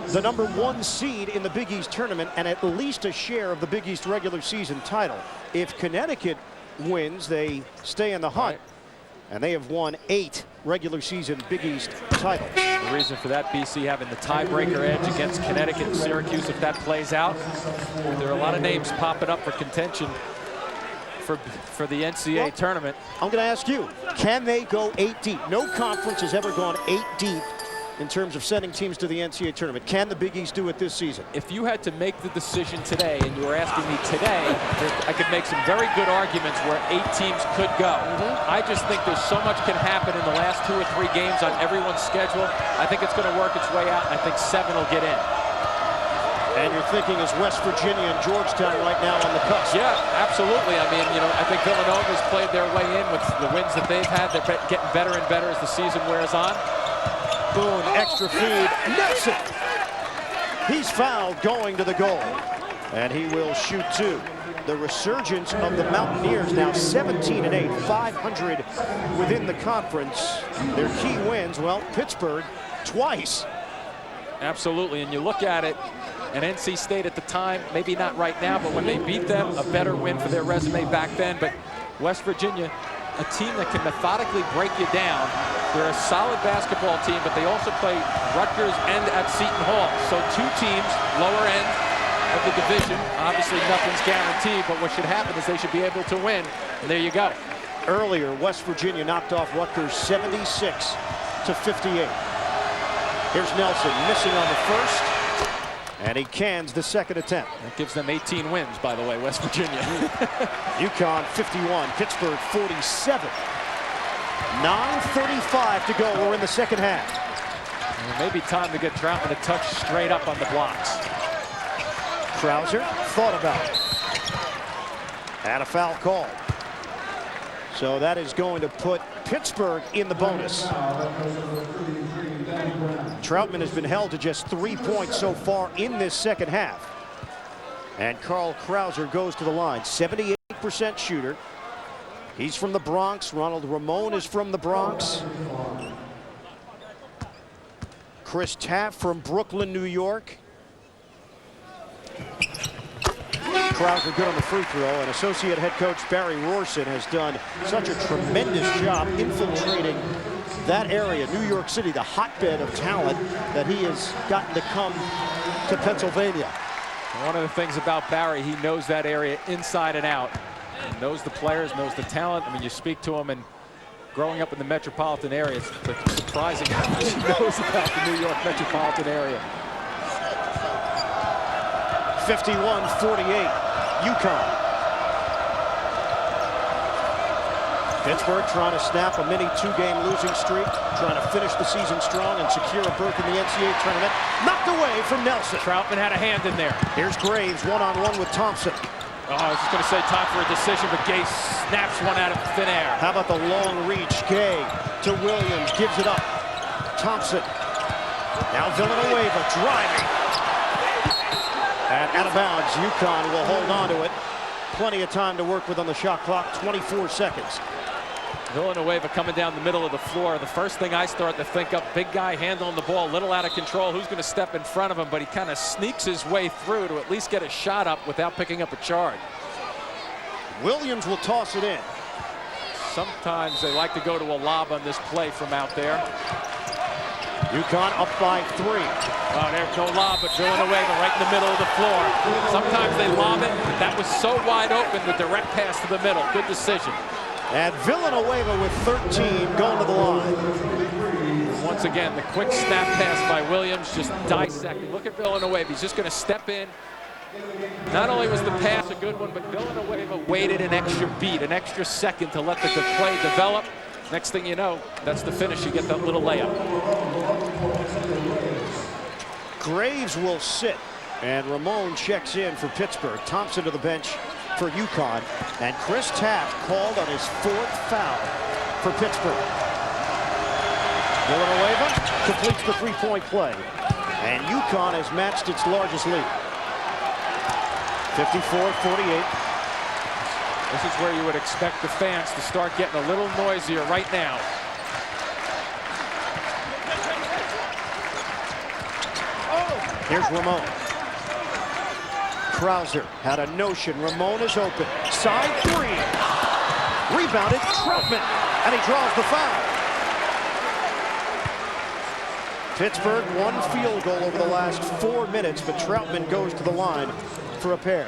the number 1 seed in the Big East tournament and at least a share of the Big East regular season title. If Connecticut wins, they stay in the hunt, and they have won 8 regular season Big East titles. The reason for that, BC having the tiebreaker edge against Connecticut and Syracuse if that plays out. There are a lot of names popping up for contention for the NCAA tournament. I'm going to ask you, can they go 8 deep? No conference has ever gone 8 deep in terms of sending teams to the NCAA tournament. Can the Big East do it this season? If you had to make the decision today, and you were asking me today, I could make some very good arguments where 8 teams could go. I just think there's so much can happen in the last 2 or 3 games on everyone's schedule. I think it's going to work its way out, and I think 7 will get in. And you're thinking is West Virginia and Georgetown right now on the cusp? Yeah, absolutely. I mean, you know, I think Villanova's played their way in with the wins that they've had. They're getting better and better as the season wears on. Boone, extra feed. Nelson! He's fouled going to the goal. And he will shoot 2. The resurgence of the Mountaineers, now 17-8, 500 within the conference. Their key wins, well, Pittsburgh twice. Absolutely, and you look at it, and NC State at the time, maybe not right now, but when they beat them, a better win for their resume back then. But West Virginia, a team that can methodically break you down. They're a solid basketball team, but they also play Rutgers and at Seton Hall. So two teams, lower end of the division. Obviously, nothing's guaranteed, but what should happen is they should be able to win. And there you go. Earlier, West Virginia knocked off Rutgers 76-58. Here's Nelson missing on the first, and he cans the second attempt. That gives them 18 wins, by the way, West Virginia. UConn 51, Pittsburgh 47. 9:35 to go. We're in the second half. Well, it may be time to get Troutman a touch straight up on the blocks. Krauser thought about it. And a foul call. So that is going to put Pittsburgh in the bonus. Troutman has been held to just 3 points so far in this second half. And Carl Krauser goes to the line, 78% shooter. He's from the Bronx. Ronald Ramon is from the Bronx. Chris Taft from Brooklyn, New York. Krauser good on the free throw, and associate head coach Barry Rohrson has done such a tremendous job infiltrating that area, New York City, the hotbed of talent that he has gotten to come to Pennsylvania. One of the things about Barry, he knows that area inside and out. He knows the players, knows the talent. I mean, you speak to him, and growing up in the metropolitan area, it's surprising how much he knows about the New York metropolitan area. 51-48, UConn. Pittsburgh trying to snap a mini two-game losing streak, trying to finish the season strong and secure a berth in the NCAA tournament. Knocked away from Nelson. Troutman had a hand in there. Here's Graves one-on-one with Thompson. Oh, I was just going to say time for a decision, but Gay snaps one out of thin air. How about the long reach? Gay to Williams, gives it up. Thompson. Now Villanueva driving. And out of bounds, UConn will hold on to it. Plenty of time to work with on the shot clock, 24 seconds. Villanueva coming down the middle of the floor. The first thing I start to think of, big guy handling the ball, a little out of control. Who's going to step in front of him? But he kind of sneaks his way through to at least get a shot up without picking up a charge. Williams will toss it in. Sometimes they like to go to a lob on this play from out there. UConn up by 3. Oh, there's no lob, but Villanueva right in the middle of the floor. Sometimes they lob it, but that was so wide open, the direct pass to the middle. Good decision. And Villanueva with 13 going to the line. Once again, the quick snap pass by Williams, just dissecting. Look at Villanueva. He's just going to step in. Not only was the pass a good one, but Villanueva waited an extra beat, an extra second to let the play develop. Next thing you know, that's the finish. You get that little layup. Graves will sit, and Ramon checks in for Pittsburgh. Thompson to the bench for UConn, and Chris Taft called on his 4th foul for Pittsburgh. Villanueva completes the three-point play, and UConn has matched its largest lead. 54-48. This is where you would expect the fans to start getting a little noisier right now. Here's Ramon. Krauser had a notion. Ramon is open. Side 3. Rebounded Troutman, and he draws the foul. Pittsburgh one field goal over the last 4 minutes, but Troutman goes to the line for a pair.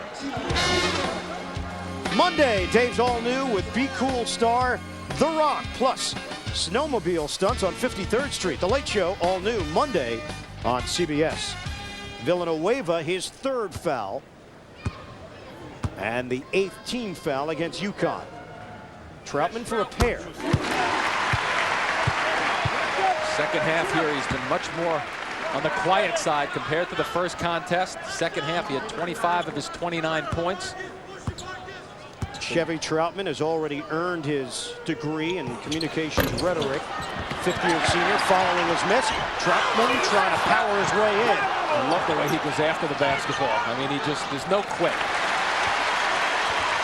Monday, Dave's all new with Be Cool star The Rock, plus snowmobile stunts on 53rd Street. The Late Show, all new Monday on CBS. Villanueva, his 3rd foul, and the 8th team foul against UConn. Troutman for a pair. Second half here, he's been much more on the quiet side compared to the first contest. Second half, he had 25 of his 29 points. Chevy Troutman has already earned his degree in communications rhetoric. 50-year senior following his miss. Troutman trying to power his way in. I love the way he goes after the basketball. I mean, there's no quit.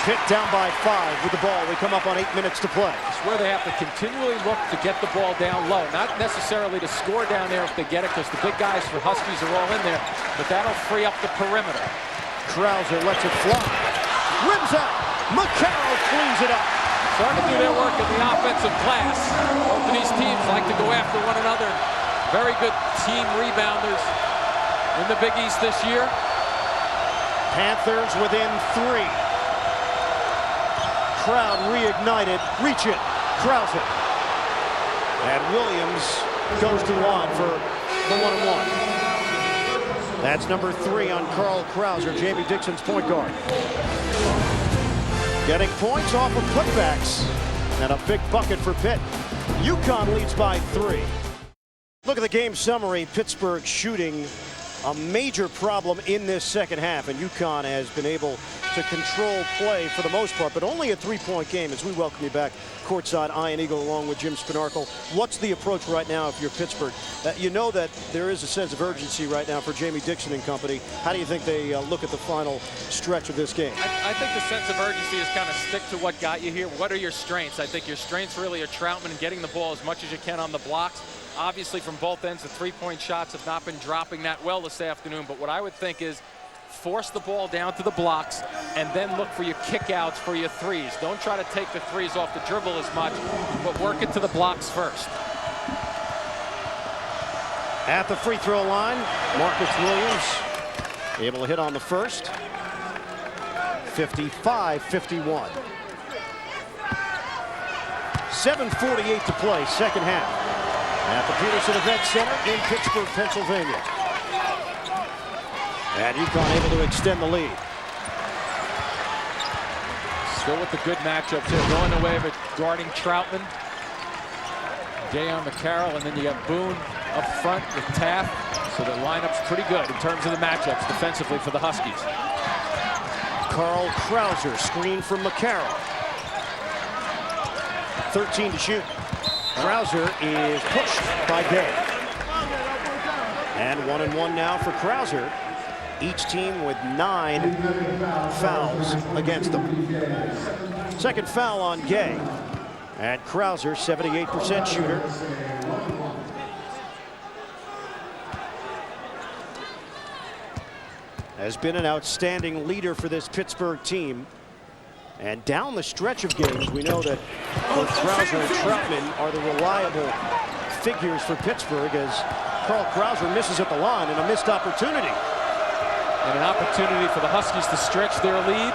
Pitt down by 5 with the ball. We come up on 8 minutes to play. It's where they have to continually look to get the ball down low. Not necessarily to score down there if they get it, because the big guys for Huskies are all in there, but that'll free up the perimeter. Krauser lets it fly. Rims out. McCarroll cleans it up. Starting to do their work in the offensive glass. Both of these teams like to go after one another. Very good team rebounders in the Big East this year. Panthers within 3. Crowd reignited. Reach it. Krauser. And Williams goes to the line for the 1-and-1. That's number 3 on Carl Krauser, Jamie Dixon's point guard. Getting points off of putbacks. And a big bucket for Pitt. UConn leads by 3. Look at the game summary. Pittsburgh shooting a major problem in this second half, and UConn has been able to control play for the most part, but only a 3-point game as we welcome you back courtside. Ian Eagle along with Jim Spinarkle. What's the approach right now if you're Pittsburgh? You know that there is a sense of urgency right now for Jamie Dixon and company. How do you think they look at the final stretch of this game? I think the sense of urgency is kind of stick to what got you here. What are your strengths? I think your strengths really are Troutman and getting the ball as much as you can on the blocks. Obviously, from both ends, the 3-point shots have not been dropping that well this afternoon. But what I would think is force the ball down to the blocks and then look for your kickouts for your threes. Don't try to take the threes off the dribble as much, but work it to the blocks first. At the free throw line, Marcus Williams able to hit on the first. 55-51. 7:48 to play, second half. At the Peterson Event Center in Pittsburgh, Pennsylvania. And UConn able to extend the lead. Still with the good matchups here. Going away of it, guarding Troutman. Gay on McCarroll, and then you got Boone up front with Taft. So the lineup's pretty good in terms of the matchups defensively for the Huskies. Carl Krauser, screen from McCarroll. 13 to shoot. Krauser is pushed by Gay. And 1-and-1 now for Krauser. Each team with 9 fouls against them. Second foul on Gay. And Krauser, 78% shooter. Has been an outstanding leader for this Pittsburgh team. And down the stretch of games, we know that both Krauser and Troutman are the reliable figures for Pittsburgh as Carl Krauser misses at the line and a missed opportunity. And an opportunity for the Huskies to stretch their lead.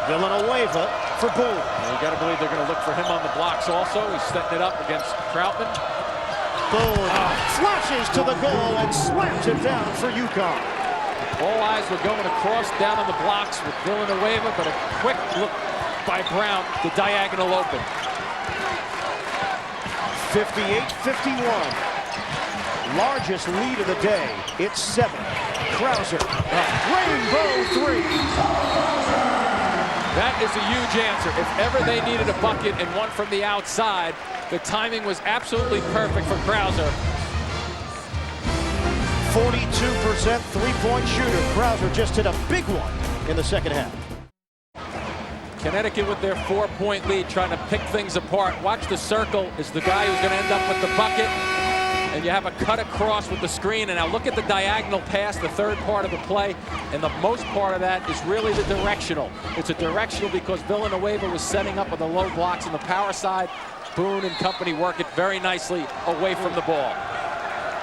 Villanueva for Boone. You got to believe they're going to look for him on the blocks also. He's setting it up against Troutman. Boone flashes to the goal and slams it down for UConn. All eyes were going across down on the blocks with Villanueva, but a quick look by Brown, the diagonal open. 58-51. Largest lead of the day. It's 7. Krauser, rainbow 3. That is a huge answer. If ever they needed a bucket and one from the outside, the timing was absolutely perfect for Krauser. 42% three-point shooter. Krauser just hit a big one in the second half. Connecticut with their 4-point lead, trying to pick things apart. Watch the circle is the guy who's going to end up with the bucket. And you have a cut across with the screen. And now look at the diagonal pass, the third part of the play. And the most part of that is really the directional. It's a directional because Villanueva was setting up with the low blocks on the power side. Boone and company work it very nicely away from the ball.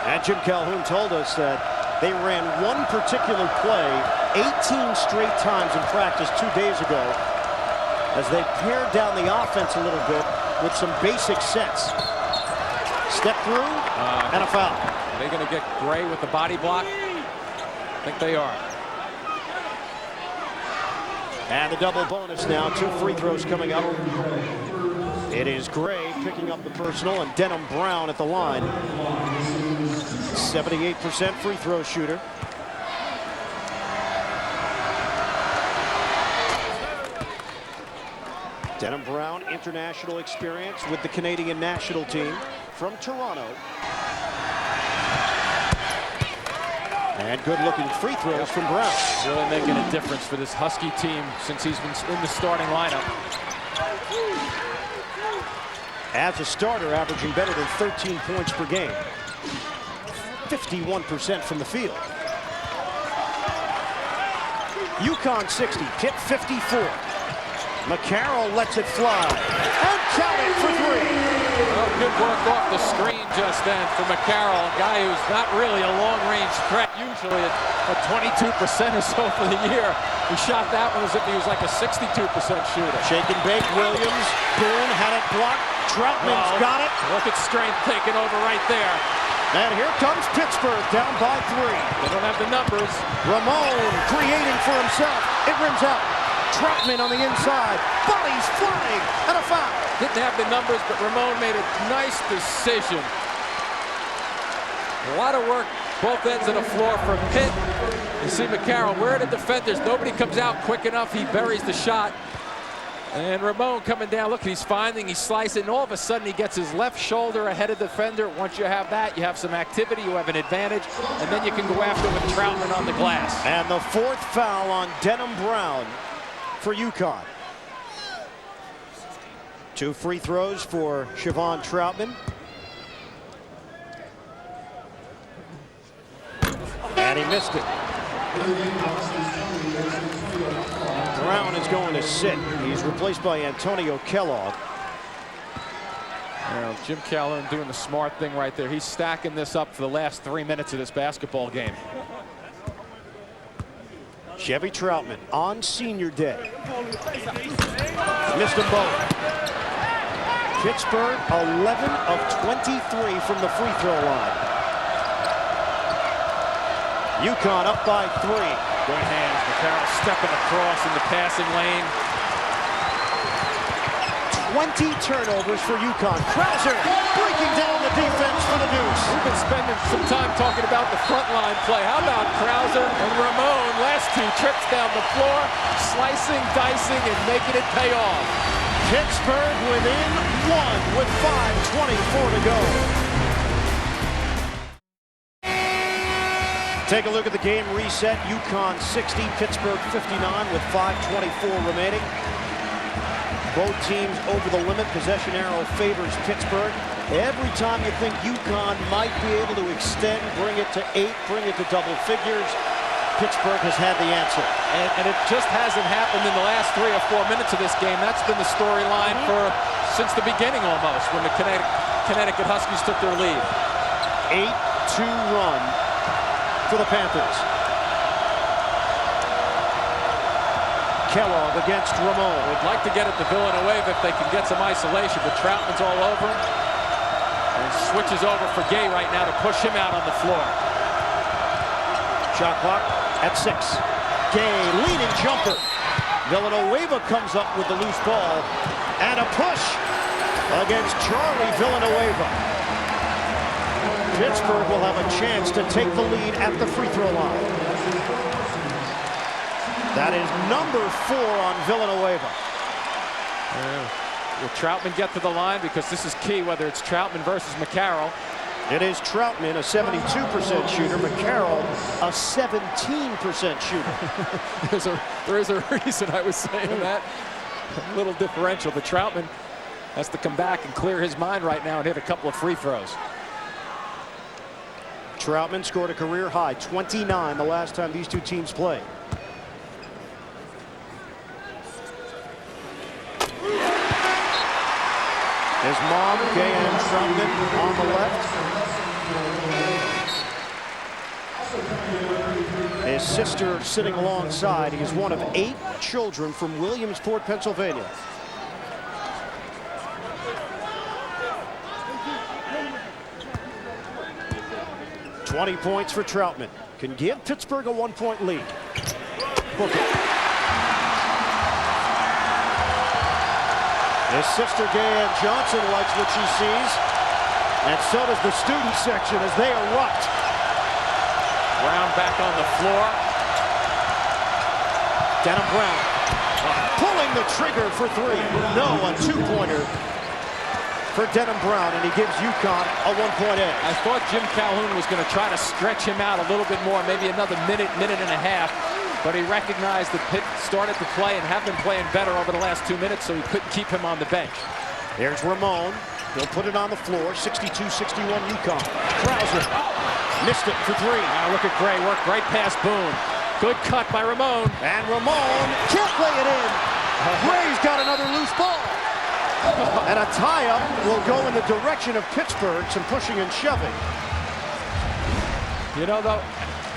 And Jim Calhoun told us that they ran one particular play 18 straight times in practice 2 days ago as they pared down the offense a little bit with some basic sets. Step through and a foul. Are they going to get Gray with the body block? I think they are. And the double bonus now. 2 free throws coming up. It is Gray picking up the personal and Denham Brown at the line. 78% free throw shooter. Denham Brown, international experience with the Canadian national team from Toronto. And good-looking free throws from Brown. Really making a difference for this Husky team since he's been in the starting lineup. As a starter, averaging better than 13 points per game. 51% from the field. UConn 60, Pitt 54. McCarroll lets it fly. And count it for three. Well, good work off the screen just then for McCarroll, a guy who's not really a long-range threat, usually at 22% or so for the year. He shot that one as if he was like a 62% shooter. Shake and bake, Williams. Boone had it blocked. Troutman's got it. Look at strength taking over right there. And here comes Pittsburgh, down by 3. They don't have the numbers. Ramon creating for himself. It rims out. Troutman on the inside. Volleys flying. And a foul. Didn't have the numbers, but Ramon made a nice decision. A lot of work both ends of the floor for Pitt. You see McCarroll, where are the defenders? Nobody comes out quick enough. He buries the shot. And Ramon coming down. Look, he's finding, he's slicing. All of a sudden, he gets his left shoulder ahead of the defender. Once you have that, you have some activity, you have an advantage, and then you can go after with Troutman on the glass. And the 4th foul on Denham Brown for UConn. 2 free throws for Siobhan Troutman. And he missed it. Brown is going to sit. He's replaced by Antonio Kellogg. Well, Jim Calhoun doing the smart thing right there. He's stacking this up for the last 3 minutes of this basketball game. Chevy Troutman on senior day. Missed them both. Pittsburgh 11 of 23 from the free throw line. UConn up by 3. Good hands. McCarroll stepping across in the passing lane. 20 turnovers for UConn. Krauser breaking down the defense for the Deuce. We've been spending some time talking about the front line play. How about Krauser and Ramon? Last 2 trips down the floor, slicing, dicing, and making it pay off. Pittsburgh within 1 with 5:24 to go. Take a look at the game reset. UConn 60, Pittsburgh 59 with 5:24 remaining. Both teams over the limit. Possession arrow favors Pittsburgh. Every time you think UConn might be able to extend, bring it to 8, bring it to double figures, Pittsburgh has had the answer. And it just hasn't happened in the last 3 or 4 minutes of this game. That's been the storyline since the beginning almost, when the Connecticut Huskies took their lead. 8-2 run for the Panthers. Kellogg against Ramon. Would like to get it to Villanueva if they can get some isolation, but Troutman's all over him. And switches over for Gay right now to push him out on the floor. Shot clock at 6. Gay leading jumper. Villanueva comes up with the loose ball. And a push against Charlie Villanueva. Pittsburgh will have a chance to take the lead at the free throw line. That is number 4 on Villanueva. Will Troutman get to the line? Because this is key, whether it's Troutman versus McCarroll. It is Troutman, a 72% shooter. McCarroll, a 17% shooter. There is a reason I was saying that. A little differential, but Troutman has to come back and clear his mind right now and hit a couple of free throws. Troutman scored a career high 29 the last time these 2 teams played. His mom, Gayan Troutman, on the left. His sister sitting alongside. He is one of 8 children from Williamsport, Pennsylvania. $20 points for Troutman. Can give Pittsburgh a 1-point lead. Book it. His sister Gayan Johnson likes what she sees, and so does the student section as they erupt. Brown back on the floor. Denham Brown pulling the trigger for 3. No, a 2-pointer. for Denham Brown, and he gives UConn a 1-point edge. I thought Jim Calhoun was going to try to stretch him out a little bit more, maybe another minute and a half. But he recognized that Pitt started to play and have been playing better over the last 2 minutes, so he couldn't keep him on the bench. There's Ramon. He'll put it on the floor. 62-61 UConn. Krauser missed it for three. Now look at Gray work right past Boone. Good cut by Ramon. And Ramon can't lay it in. Gray's got another loose ball. And a tie-up will go in the direction of Pittsburgh. Some pushing and shoving. You know, though,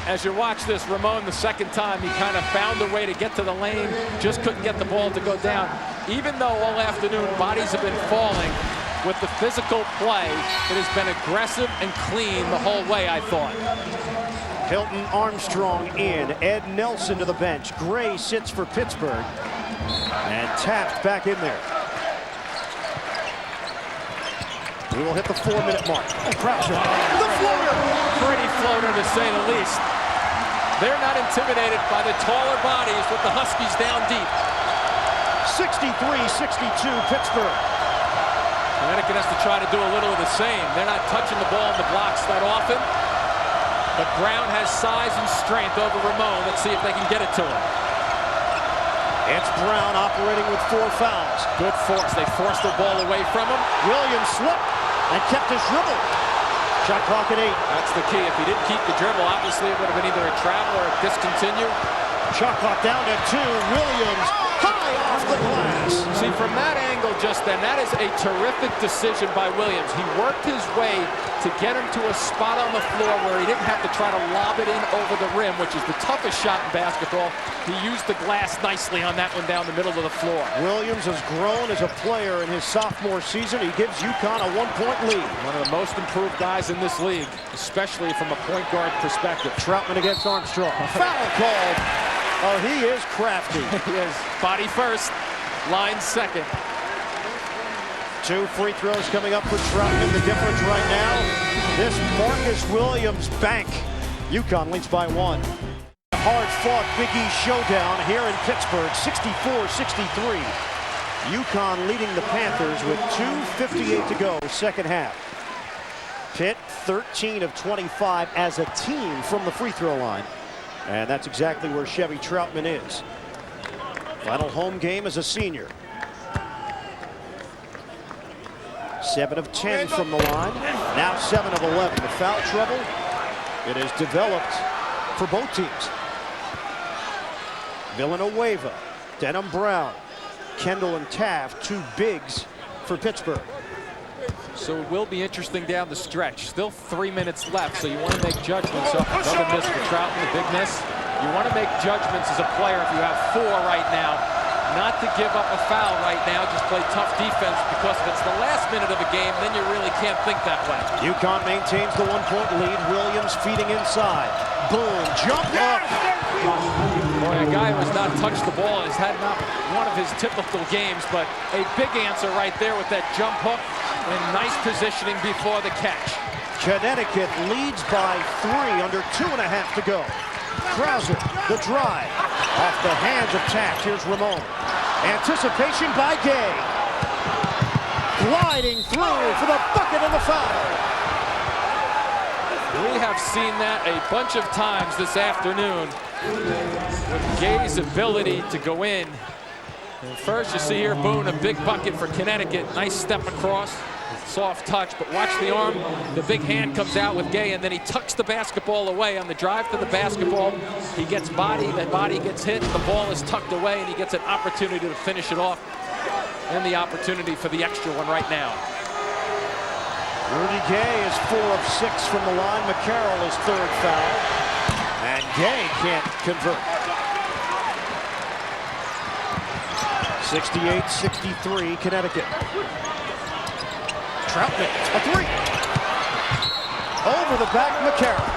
as you watch this, Ramon, the second time, he kind of found a way to get to the lane, just couldn't get the ball to go down. Even though all afternoon bodies have been falling, with the physical play, it has been aggressive and clean the whole way, I thought. Hilton Armstrong in. Ed Nelson to the bench. Gray sits for Pittsburgh. And Taft back in there. We will hit the 4-minute mark. Krauser, the floater! Pretty floater, to say the least. They're not intimidated by the taller bodies with the Huskies down deep. 63-62 Pittsburgh. Connecticut has to try to do a little of the same. They're not touching the ball in the blocks that often. But Brown has size and strength over Ramon. Let's see if they can get it to him. It's Brown operating with 4 fouls. Good force. They forced the ball away from him. Williams slipped and kept his dribble. Shot clock at 8. That's the key. If he didn't keep the dribble, obviously it would have been either a travel or a discontinue. Shot clock down to 2. Williams high off the glass. See, from that angle just then, that is a terrific decision by Williams. He worked his way to get him to a spot on the floor where he didn't have to try to lob it in over the rim, which is the toughest shot in basketball. He used the glass nicely on that one down the middle of the floor. Williams has grown as a player in his sophomore season. He gives UConn a 1-point lead. One of the most improved guys in this league, especially from a point guard perspective. Troutman against Armstrong. Foul called. Oh, he is crafty. He is body first, line second. 2 free throws coming up for Troutman. The difference right now, this Marcus Williams bank. UConn leads by 1. Hard-fought Big East showdown here in Pittsburgh, 64-63. UConn leading the Panthers with 2:58 to go, second half. Pitt 13 of 25 as a team from the free throw line. And that's exactly where Chevy Troutman is. Final home game as a senior. 7 of 10 from the line. Now 7 of 11. The foul trouble, it has developed for both teams. Villanueva, Denham Brown, Kendall and Taft, 2 bigs for Pittsburgh. So it will be interesting down the stretch. Still 3 minutes left, so you want to make judgments. Another miss for Troutman, a big miss. You want to make judgments as a player if you have 4 right now. Not to give up a foul right now, just play tough defense, because if it's the last minute of a game, then you really can't think that way. UConn maintains the 1-point lead. Williams feeding inside. Boom, jump up. Boy, a guy who has not touched the ball has had not one of his typical games, but a big answer right there with that jump hook and nice positioning before the catch. Connecticut leads by 3, under 2.5 to go. Krauser, the drive. Off the hands of Taft. Here's Ramon. Anticipation by Gay. Gliding through for the bucket and the foul. We have seen that a bunch of times this afternoon with Gay's ability to go in. And first you see here Boone, a big bucket for Connecticut. Nice step across. Soft touch, but watch the arm. The big hand comes out with Gay, and then he tucks the basketball away. On the drive to the basketball, he gets body, that body gets hit, the ball is tucked away, and he gets an opportunity to finish it off. And the opportunity for the extra one right now. Rudy Gay is 4 of 6 from the line. McCarroll is 3rd foul. And Gay can't convert. 68-63 Connecticut. Troutman, a 3. Over the back, McCarroll.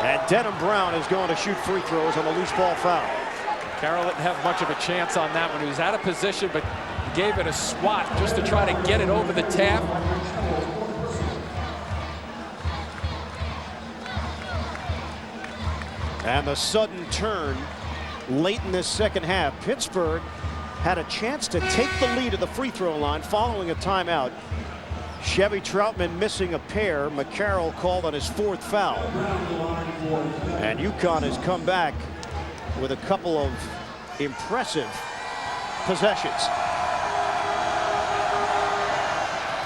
And Denham Brown is going to shoot free throws on the loose ball foul. Carroll didn't have much of a chance on that one. He was out of position, but gave it a swat just to try to get it over the tap. And the sudden turn late in this second half. Pittsburgh had a chance to take the lead at the free throw line following a timeout. Chevy Troutman missing a pair. McCarroll called on his 4th foul. And UConn has come back with a couple of impressive possessions.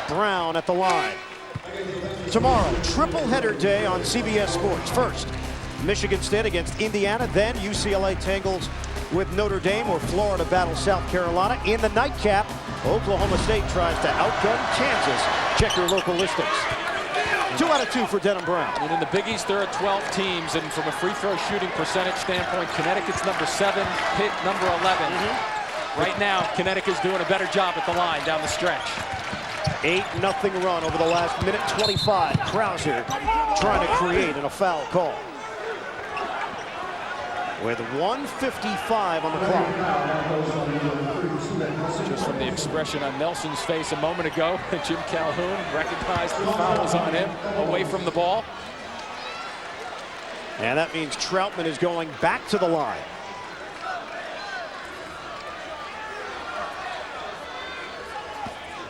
Brown at the line. Tomorrow, triple header day on CBS Sports. First, Michigan State against Indiana, then UCLA tangles with Notre Dame, or Florida battles South Carolina. In the nightcap, Oklahoma State tries to outgun Kansas. Check your local listings. 2 out of 2 for Denham Brown. And in the Big East, there are 12 teams, and from a free throw shooting percentage standpoint, Connecticut's number 7, Pitt number 11. Right now, Connecticut's doing a better job at the line down the stretch. 8-0 run over the last minute 25. Krauser trying to create and a foul call. With 1:55 on the clock. Just from the expression on Nelson's face a moment ago, Jim Calhoun recognized the foul was on him, away from the ball. And that means Troutman is going back to the line.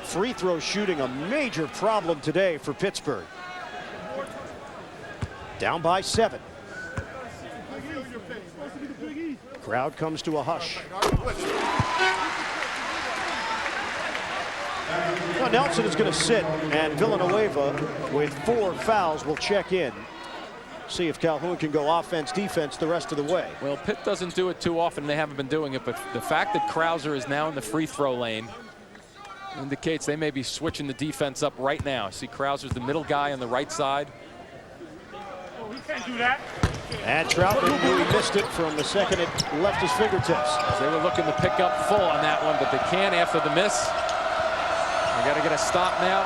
Free throw shooting a major problem today for Pittsburgh. Down by 7. Crowd comes to a hush. Now Nelson is going to sit, and Villanueva with 4 fouls will check in. See if Calhoun can go offense, defense the rest of the way. Well, Pitt doesn't do it too often. They haven't been doing it, but the fact that Krauser is now in the free throw lane indicates they may be switching the defense up right now. See, Krauser's the middle guy on the right side. Oh, he can't do that. And Troutman knew he missed it from the second it left his fingertips. They were looking to pick up full on that one, but they can't after the miss. They got to get a stop now.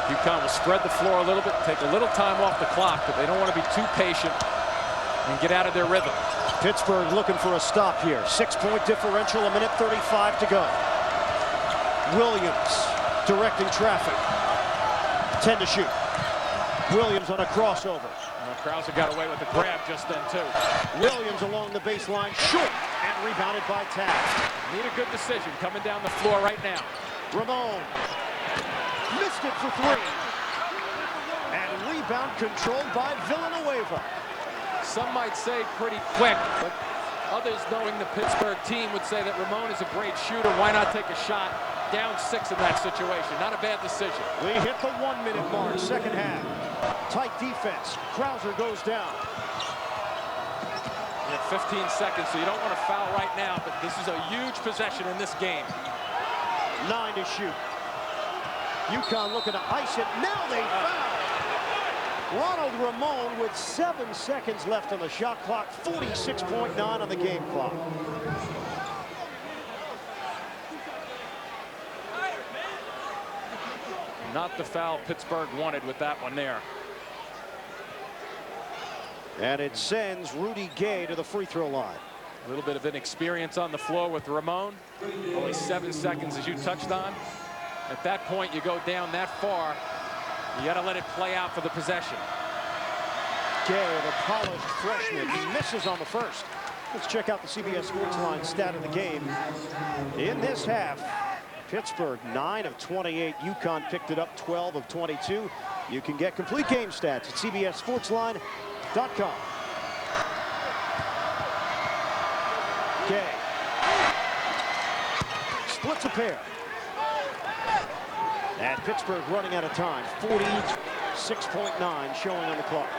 UConn will spread the floor a little bit, take a little time off the clock, but they don't want to be too patient and get out of their rhythm. Pittsburgh looking for a stop here. 6-point differential, 1:35 to go. Williams directing traffic. 10 to shoot. Williams on a crossover. Krauser got away with the grab just then, too. Williams along the baseline, short, and rebounded by Taft. Need a good decision coming down the floor right now. Ramon missed it for 3. And rebound controlled by Villanueva. Some might say pretty quick, but others, knowing the Pittsburgh team, would say that Ramon is a great shooter. Why not take a shot? Down 6 in that situation. Not a bad decision. We hit the 1-minute mark, second half. Tight defense. Krauser goes down. You have 15 seconds, so you don't want to foul right now, but this is a huge possession in this game. 9 to shoot. UConn looking to ice it. Now they foul. Ronald Ramon with 7 seconds left on the shot clock. 46.9 on the game clock. Not the foul Pittsburgh wanted with that one there. And it sends Rudy Gay to the free throw line. A little bit of inexperience on the floor with Ramon. Only 7 seconds, as you touched on. At that point, you go down that far, you got to let it play out for the possession. Gay, the polished freshman, he misses on the first. Let's check out the CBS Sports Line stat of the game. In this half, Pittsburgh 9 of 28. UConn picked it up 12 of 22. You can get complete game stats at cbssportsline.com. Gay splits a pair. And Pittsburgh running out of time. 46.9 showing on the clock.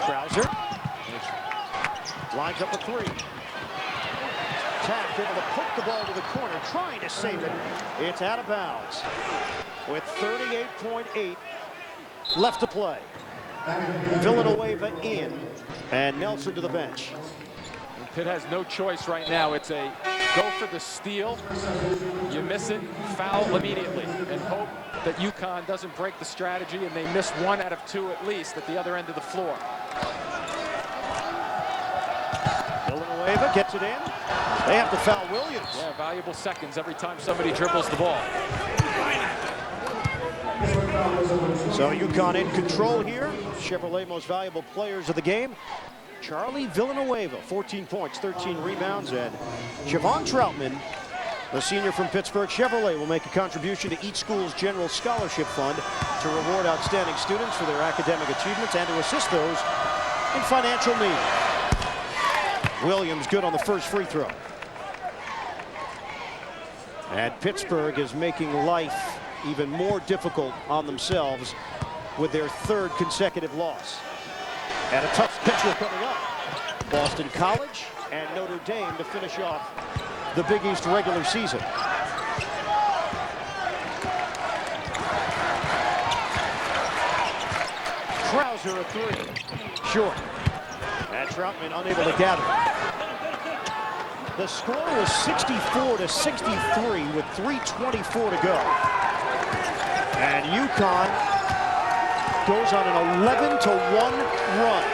Krauser lines up a 3. Taft able to poke the ball to the corner, trying to save it. It's out of bounds with 38.8 left to play. Villanueva in, and Nelson to the bench. And Pitt has no choice right now. It's a go for the steal. You miss it, foul immediately, and hope that UConn doesn't break the strategy and they miss 1 out of 2 at least at the other end of the floor. Villanueva gets it in. They have to foul Williams. Yeah, valuable seconds every time somebody dribbles the ball. So UConn in control here. Chevrolet most valuable players of the game. Charlie Villanueva, 14 points, 13 rebounds, and Javon Troutman, the senior from Pittsburgh Chevrolet, will make a contribution to each school's general scholarship fund to reward outstanding students for their academic achievements and to assist those in financial need. Williams good on the first free throw. And Pittsburgh is making life even more difficult on themselves with their third consecutive loss. And a tough schedule coming up. Boston College and Notre Dame to finish off the Big East regular season. Krauser a three. Short. And Troutman unable to gather. The score was 64-63 with 3:24 to go. And UConn goes on an 11-1 run.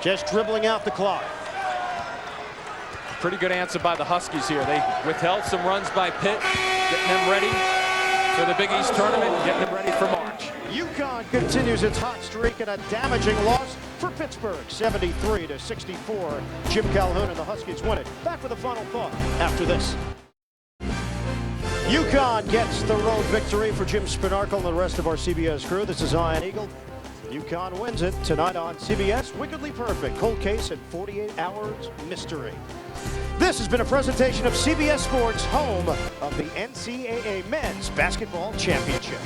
Just dribbling out the clock. Pretty good answer by the Huskies here. They withheld some runs by Pitt, getting them ready for the Big East tournament, getting them ready for March. UConn continues its hot streak and a damaging loss for Pittsburgh, 73-64. Jim Calhoun and the Huskies win it. Back with a final thought after this. UConn gets the road victory for Jim Spinarkle and the rest of our CBS crew. This is Ian Eagle. UConn wins it tonight on CBS. Wickedly Perfect, Cold Case and 48 Hours Mystery. This has been a presentation of CBS Sports, home of the NCAA Men's Basketball Championship.